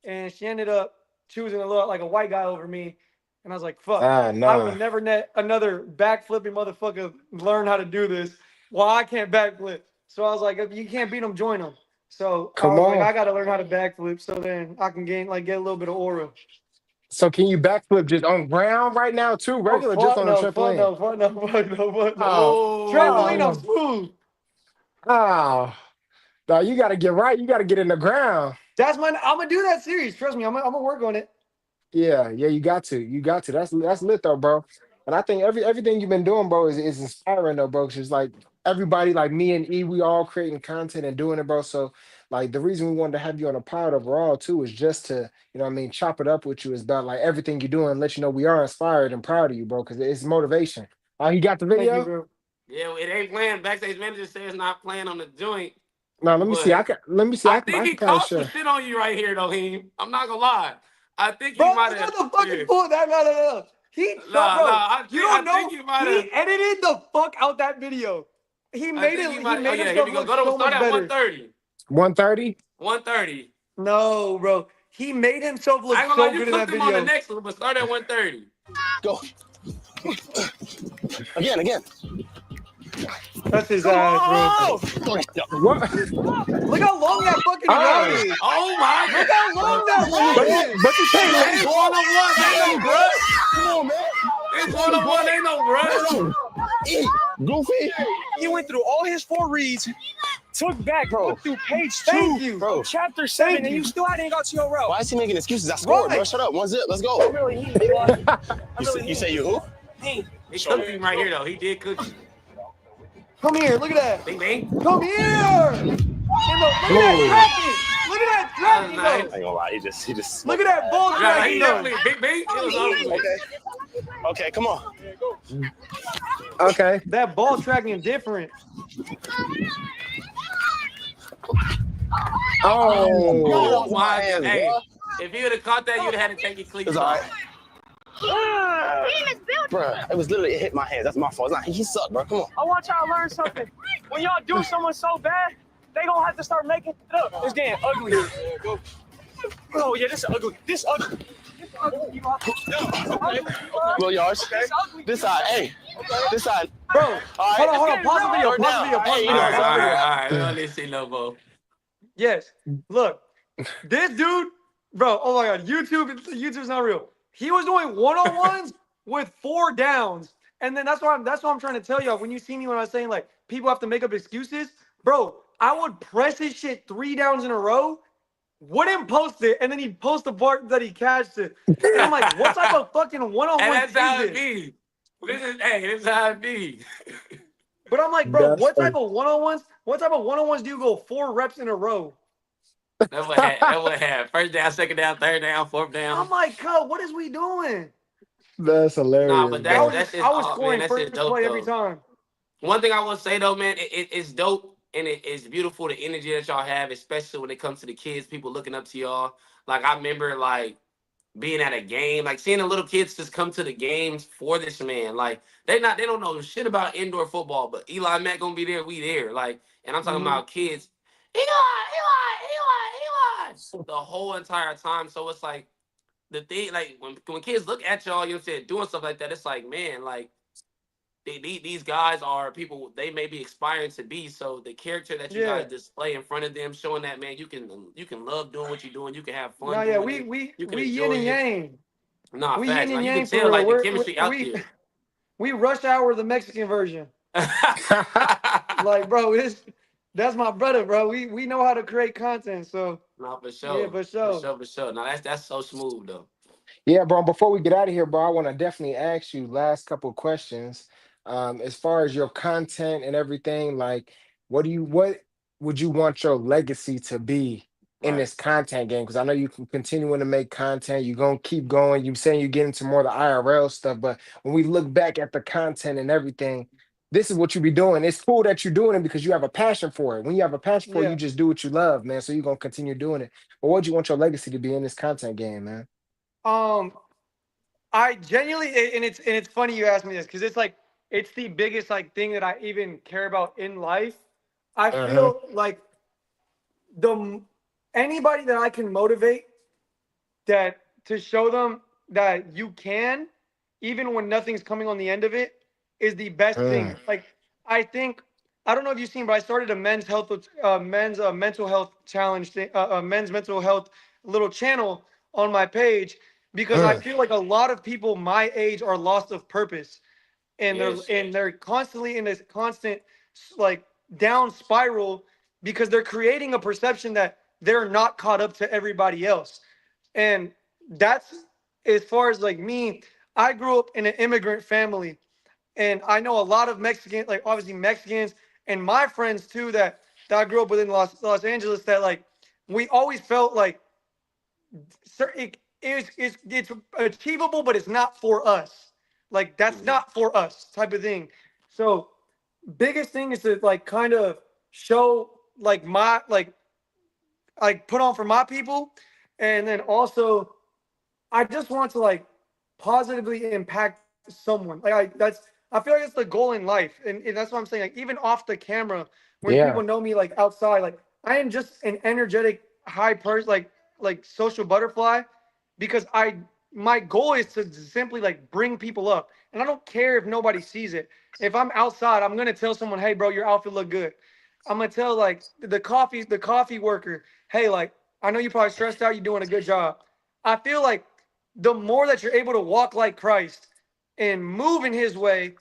and she ended up choosing a little like a white guy over me, and I was like, fuck, I would Nah. have never let another backflipping motherfucker learn how to do this while I can't backflip. So I was like, if you can't beat them, join them. So I Come was like, on. I gotta learn how to backflip so then I can get a little bit of aura. So can you backflip just on ground right now too, Oh regular, just fuck on a no, fuck trampoline? no, fuck no, fuck no, fuck no. Oh, Trampoline, I'm Oh, oh, smooth. oh. No, you gotta get right. You gotta get in the ground. That's my. I'm gonna do that series. Trust me, I'm gonna work on it. Yeah, yeah, you got to. You got to. That's lit though, bro. And I think everything you've been doing, bro, is inspiring though, bro. 'Cause it's like everybody, like me and E, we all creating content and doing it, bro. So like the reason we wanted to have you on the pod overall too is just to, you know what I mean, chop it up with you is about like everything you're doing, let you know we are inspired and proud of you, bro, because it's motivation. He got the Thank you, video? bro. yeah, it ain't playing. Backstage manager says not playing on the joint, No, let me see. but Let me see. I think I he can kind of caught some share. shit on you right here, though, Heem. I'm not gonna lie. I think he Bro, might look have. at the Yeah. fucking fool. No. He shot, Nah, bro. I You think don't know. he might He have. edited the fuck out that video. He I made think it. he He might. Oh made yeah, here himself we go. look so Start much at better. 130. 130? 130. No, bro. He made himself I look ain't gonna lie, so you good in that cooked him on the video. next one, but start at 130. Go. Again. That's his ass, bro. What? Look how long that fucking run Oh, is. Oh my Look god. how long that run is. but you can't let Hey, it's 101. Ain't no rush. Come on, man. It's 101. Ain't no rush. Eat. Goofy. He went through all his 4 reads, took back, went through page 2, Thank you. Bro. chapter 7, Thank and you. you still hadn't got to your route. Why is he making excuses? I scored, bro. Right. Shut up. 1-0. Let's go. Really, he You say you who? Hey, He cooked him right here, though. He did cook you. Come here. Look at that. Bing, bang. Come here. Look at that tracking. Look at that tracking nice. though. I ain't gonna lie, he just Look at that ball Yeah, he tracking though. definitely big B. It was awesome. Okay, come on. Okay. That ball tracking different. Oh. Oh my hands, God. Hey, bro. if he would have caught that, you'd have had to take your cleats It's off. alright. Bruh, it was literally, it hit my hands. That's my fault. It's not, he sucked, bro. Come on. I want y'all to learn something. When y'all do someone so bad, they gonna have to start making it up. It's getting ugly. Oh yeah, this is ugly. This ugly. This ugly. Little yards. This side, hey. This side. Bro, All right. hold on. Pause the video. Third Pause the down. video. Pause the Hey, video. All right, Pause the all video. right, all right. We don't need to see no more. Yes. Look, this dude, bro. Oh my God, YouTube's not real. He was doing one-on-ones with 4 downs, and then that's why I'm trying to tell y'all. When you see me when I was saying like people have to make up excuses, bro, I would press his shit 3 downs in a row, wouldn't post it, and then he'd post the part that he catched it. And I'm like, what type of fucking And one-on-one that's is how it this? be. This is how it be. But I'm like, bro, That's what funny. type of one-on-ones do you go 4 reps in a row? That's what had. First down, second down, third down, fourth down. I'm like, cuz, what is we doing? That's hilarious. Nah, but bro. that's I was man, scoring that's first just dope play every though. time. One thing I will say though, man, it's dope and it's beautiful the energy that y'all have, especially when it comes to the kids, people looking up to y'all. Like I remember like being at a game, like seeing the little kids just come to the games for this man. Like they don't know shit about indoor football, but Eli Mack gonna be there, we there. Like, and I'm talking Mhm. about kids, Eli, the whole entire time. So it's like the thing, like when kids look at y'all, you know what I'm saying, doing stuff like that, it's like, man, like these guys are people they may be aspiring to be. So the character that you Yeah. guys display in front of them, showing that man, you can love doing what you're doing, you can have fun. Nah, doing yeah, it, we you can yin enjoy and it. yang. Nah, We facts. yin and Like you can yang for tell, real. like the chemistry out there. We rush hour the Mexican version. Like, bro, that's my brother, bro. We know how to create content, so Nah, for sure. yeah, for sure. For sure. Now that's so smooth though. Yeah, bro. Before we get out of here, bro, I want to definitely ask you last couple of questions. As far as your content and everything, like, what would you want your legacy to be in Right. this content game? Because I know you can continuing to make content. You're gonna keep going. You saying you get into more of the IRL stuff, but when we look back at the content and everything, this is what you be doing. It's cool that you're doing it because you have a passion for it. When you have a passion for it, you Yeah. just do what you love, man. So you're gonna continue doing it. But what do you want your legacy to be in this content game, man? Um, I genuinely, and it's funny you asked me this because it's like it's the biggest like thing that I even care about in life. I Uh-huh. feel like the anybody that I can motivate that to show them that you can, even when nothing's coming on the end of it, is the best thing. Like I think I don't know if you've seen, but I started a men's mental health challenge, men's mental health little channel on my page because I feel like a lot of people my age are lost of purpose, and Yes. they're constantly in this constant like down spiral because they're creating a perception that they're not caught up to everybody else. And that's as far as like me, I grew up in an immigrant family, and I know a lot of Mexicans, like obviously Mexicans, and my friends too that I grew up with in Los Angeles. That like we always felt like it's achievable, but it's not for us. Like that's not for us, type of thing. So biggest thing is to like kind of show like my like put on for my people, and then also I just want to like positively impact someone. I feel like it's the goal in life, and that's what I'm saying. Like even off the camera, when Yeah. people know me like outside, like I am just an energetic high person, like social butterfly, because my goal is to simply like bring people up, and I don't care if nobody sees it. If I'm outside, I'm gonna tell someone, hey bro, your outfit look good. I'm gonna tell like the coffee worker, hey, like I know you're probably stressed out, you're doing a good job. I feel like the more that you're able to walk like Christ and move in his way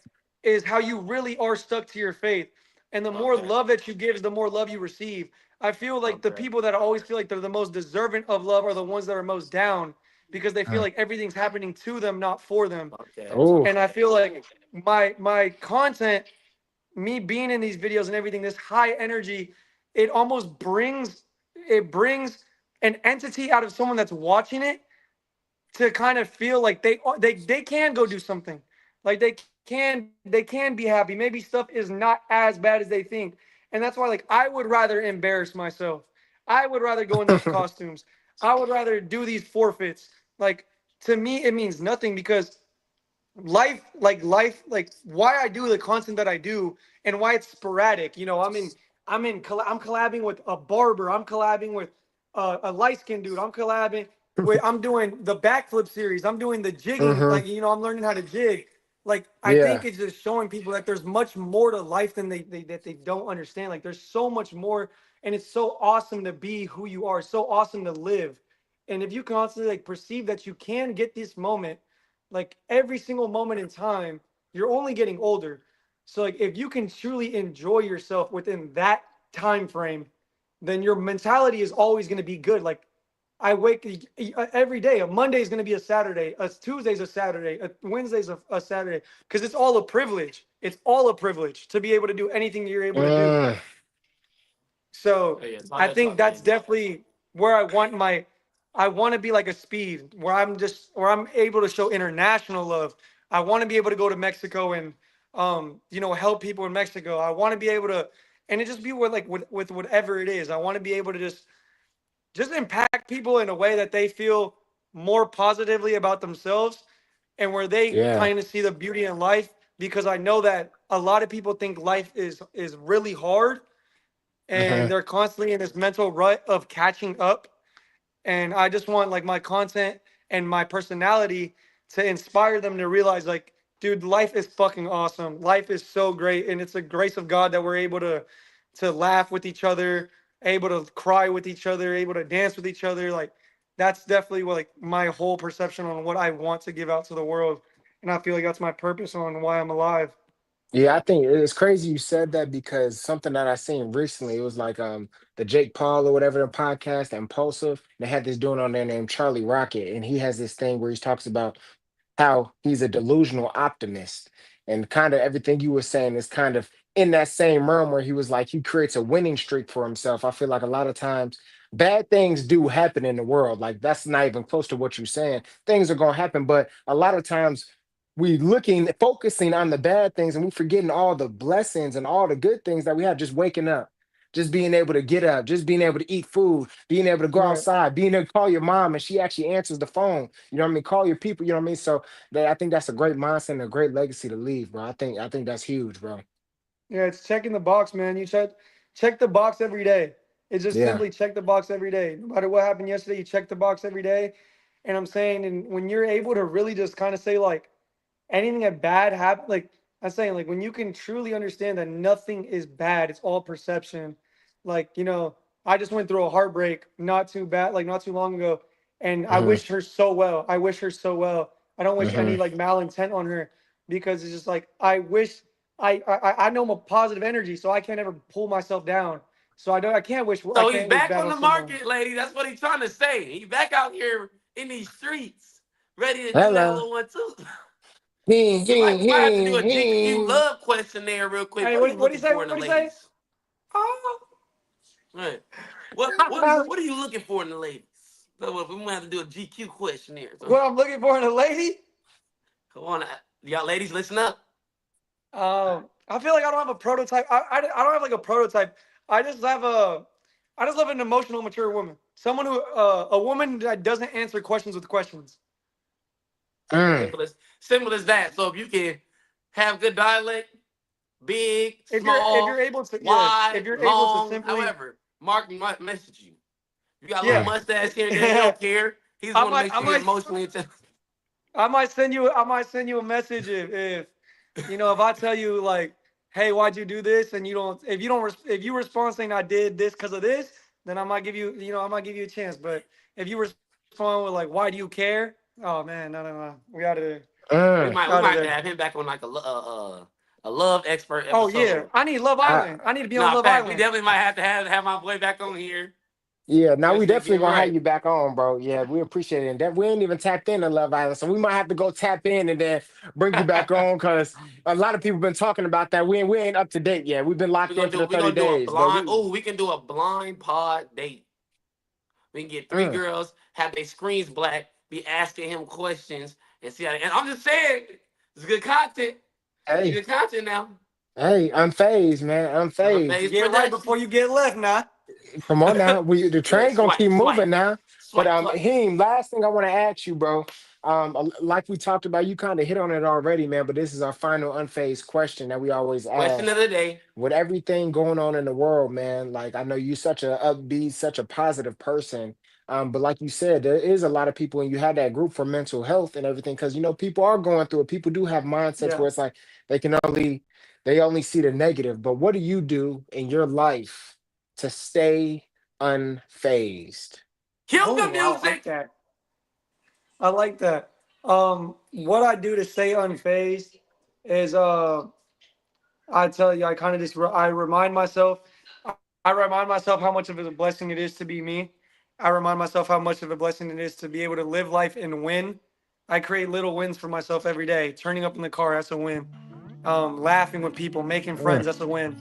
is how you really are stuck to your faith. And the more love that you give is the more love you receive. I feel like the people that always feel like they're the most deserving of love are the ones that are most down because they feel Uh, like everything's happening to them, not for them. Okay. oh, And I feel like my content, me being in these videos and everything, this high energy, it almost brings an entity out of someone that's watching it to kind of feel like they can go do something, like they can be happy. Maybe stuff is not as bad as they think, and that's why like I would rather embarrass myself. I would rather go in these costumes. I would rather do these forfeits. Like to me, it means nothing because life, why I do the content that I do and why it's sporadic. I'm collabing with a barber. I'm collabing with a light skinned dude. I'm doing the backflip series. I'm doing the jigging. Hmm. Like, I'm learning how to jig. Like, I think Yeah. it's just showing people that there's much more to life than they don't understand. Like, there's so much more, and it's so awesome to be who you are. So awesome to live. And if you constantly like perceive that you can get this moment, like every single moment in time, you're only getting older. So like if you can truly enjoy yourself within that time frame, then your mentality is always going to be good. Like I wake every day. A Monday is going to be a Saturday. A Tuesday's a Saturday. A Wednesday's a Saturday. Because it's all a privilege. It's all a privilege to be able to do anything you're able to do. Mm. So Oh, yeah, I that's think talk, that's baby. definitely where I want to be like a speed where I'm able to show international love. I want to be able to go to Mexico and help people in Mexico. I want to be able to and it just be with whatever it is. I want to be able to just impact people in a way that they feel more positively about themselves and where they Yeah. kind of see the beauty in life because I know that a lot of people think life is really hard and Hmm. they're constantly in this mental rut of catching up. And I just want like my content and my personality to inspire them to realize like, dude, life is fucking awesome. Life is so great. And it's a grace of God that we're able to laugh with each other, able to cry with each other, able to dance with each other. Like that's definitely what like my whole perception on what I want to give out to the world. And I feel like that's my purpose on why I'm alive. Yeah, I think it's crazy you said that because something that I seen recently, it was like the Jake Paul or whatever the podcast, Impulsive. They had this dude on there named Charlie Rocket, and he has this thing where he talks about how he's a delusional optimist. And kind of everything you were saying is kind of in that same realm where he was like, he creates a winning streak for himself. I feel like a lot of times bad things do happen in the world. Like that's not even close to what you're saying. Things are going to happen. But a lot of times we focusing on the bad things and we forgetting all the blessings and all the good things that we have just waking up. Just being able to get up, just being able to eat food, being able to go Right. outside, being able to call your mom and she actually answers the phone. You know what I mean? Call your people. You know what I mean? So I think that's a great mindset and a great legacy to leave, bro. I think that's huge, bro. Yeah, it's checking the box, man. You check the box every day. It's just Yeah. simply check the box every day. No matter what happened yesterday, you check the box every day. And I'm saying, and when you're able to really just kind of say like anything that bad happened, like I'm saying, like when you can truly understand that nothing is bad, it's all perception. Like, I just went through a heartbreak not too bad, like not too long ago. And I Hmm. wish her so well. I wish her so well. I don't wish Hmm. any like malintent on her because it's just like I wish I know I'm a positive energy, so I can't ever pull myself down. So I can't wish I So he's can't wish back bad on on the someone. market, lady. That's what he's trying to say. He's back out here in these streets, ready to do that Hello. little one too. Hing, Like hing, we might have to do hing, a GQ hing. love questionnaire real quick. Hey, What are you what do you looking say? for in What the do you say? ladies? Oh, right. What are you looking for in the ladies? So we might have to do a GQ questionnaire. So What I'm looking for in a lady? come on, y'all ladies, listen up. I feel like I don't have a prototype. I don't have like a prototype. I just have a I just love an emotional, mature woman. Someone a woman that doesn't answer questions with questions. Mm. Simple as that. So if you can have good dialect, big, If you're small, able to, yes, if wide, you're able to long, simply, however, Mark might message you. You got a little yeah, Mm. mustache here and there, he don't care. He just I want to might, make I sure you're might, emotionally intelligent. I might send you a message if I tell you like, hey, why'd you do this, and you don't, if you respond saying I did this because of this, then I might give you a chance. But if you respond with like, why do you care? Oh man, no, no, no, we out of there, We Mm. might we out of might there. have him back on like a love expert Oh yeah, episode. I need Love I, Island. I need to be on Nah, Love fact, we Island. definitely might have to have my boy back on here. yeah, now we Especially to get definitely him gonna have right. you back on, bro. Yeah, we appreciate it. And that we ain't even tapped into Love Island, so we might have to go tap in and then bring you back on because a lot of people been talking about that. We ain't up to date yet. We've been locked in for the We're 30 gonna do a days, but blind. we Oh, we can do a blind pod date. We can get three Mm. girls, have their screens black, be asking him questions, and see how. And I'm just saying, it's good content. It's Hey, good content now. hey, unfazed, man, unfazed. Unfazed Get right before production. you get left now. Come on now, the Look, train gonna swipe, keep swipe, moving now. But swipe, swipe. Heem, last thing I want to ask you, bro. Like we talked about, you kind of hit on it already, man. But this is our final unfazed question that we always Question of ask. the day. With everything going on in the world, man, like I know you're such a upbeat, such a positive person. But like you said, there is a lot of people, and you have that group for mental health and everything, because people are going through it. People do have mindsets Yeah. where it's like they can only they only see the negative. But what do you do in your life to stay unfazed? Kill the Oh, I like music. that. I like that. What I do to stay unfazed is I tell you, I kind of just I remind myself. I remind myself how much of a blessing it is to be me. I remind myself how much of a blessing it is to be able to live life and win. I create little wins for myself every day. Turning up in the car, that's a win. Laughing with people, making friends, Mm, that's a win.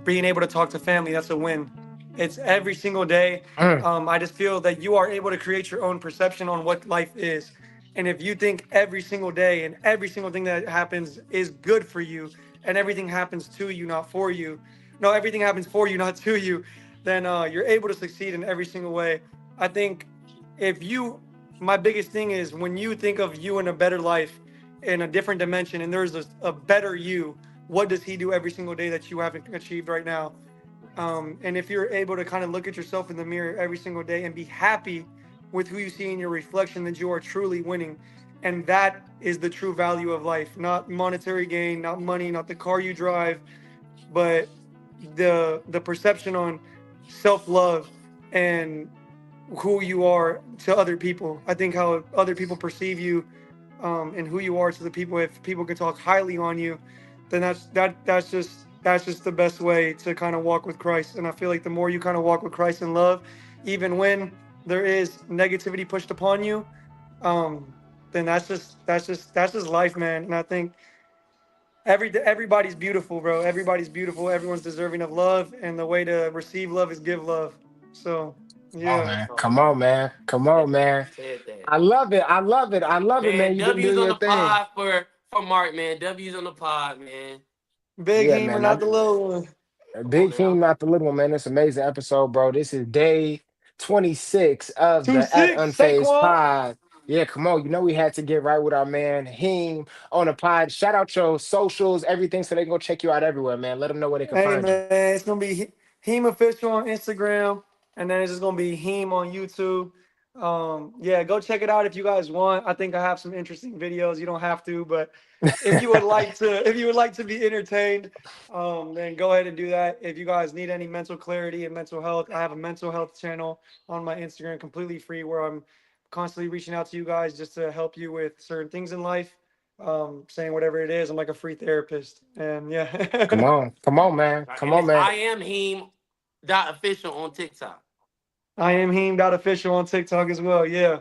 Being able to talk to family, that's a win. It's every single day. mm, I just feel that you are able to create your own perception on what life is. And if you think every single day and every single thing that happens is good for you, and everything happens to you, not for you, no, everything happens for you, not to you, then you're able to succeed in every single way. I think if you, my biggest thing is when you think of you in a better life, in a different dimension, and there's a better you, what does he do every single day that you haven't achieved right now? And if you're able to kind of look at yourself in the mirror every single day and be happy with who you see in your reflection, that you are truly winning. And that is the true value of life, not monetary gain, not money, not the car you drive, but the perception on self-love and who you are to other people. I think how other people perceive you, and who you are to the people. If people can talk highly on you, then that's just the best way to kind of walk with Christ. And I feel like the more you kind of walk with Christ in love, even when there is negativity pushed upon you, um, then that's just life, man. And I think everybody's beautiful, bro. Everybody's beautiful. Everyone's deserving of love, and the way to receive love is give love. So, come on, yeah. man. Oh, Come on, man. Come said on, that. man. Said that. I love it. I love it. I love it, man. Man, You've been W's doing on your the thing. pod for Mark, man. W's on the pod, man. Big Yeah, Heem, man. not the little one. Come on Big King, now. not the little one, man. It's an amazing episode, bro. This is day 26 of Two the At six Unfazed Saquon. Pod. Yeah, come on. You know we had to get right with our man Heem on the pod. Shout out your socials, everything, so they can go check you out everywhere, man. Let them know where they can Hey find you. man, it's gonna be Heem official on Instagram, and then it's just gonna be Heem on YouTube. Yeah, go check it out if you guys want. I think I have some interesting videos. You don't have to, but if you would like to be entertained, then go ahead and do that. If you guys need any mental clarity and mental health, I have a mental health channel on my Instagram, completely free, where I'm constantly reaching out to you guys just to help you with certain things in life. Saying whatever it is, I'm like a free therapist, and Come yeah. on. Come on, man. Come And on, it's man. I am Heem dot official on TikTok. I am Heem official on TikTok as well. Yeah.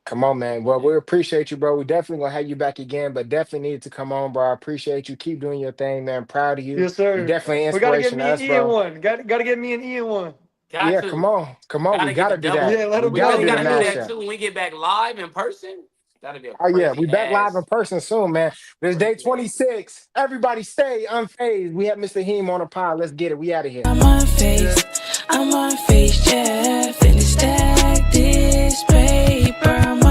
Come on, man. Well, Yeah. we appreciate you, bro. We definitely gonna have you back again, but definitely needed to come on, bro. I appreciate you. Keep doing your thing, man. Proud of you. Yes, You're sir. definitely an We gotta get inspiration to me and us, Ian bro. one. Gotta get me and Ian one. Got Yeah, come to. on. Come on. We Gotta get the gotta do double. that. Yeah, let We him We gotta go. really do the Let's gotta do do it. that mashup. too when we get back live in person. That'll be a Oh yeah, crazy we back live in ass. person soon, man. This day Crazy ass. 26. Everybody stay unfazed. We have Mr. Heem on the pod. Let's get it. We out of here. I'm on Yeah. face, I'm on face, yeah. Finna stack this paper. I'm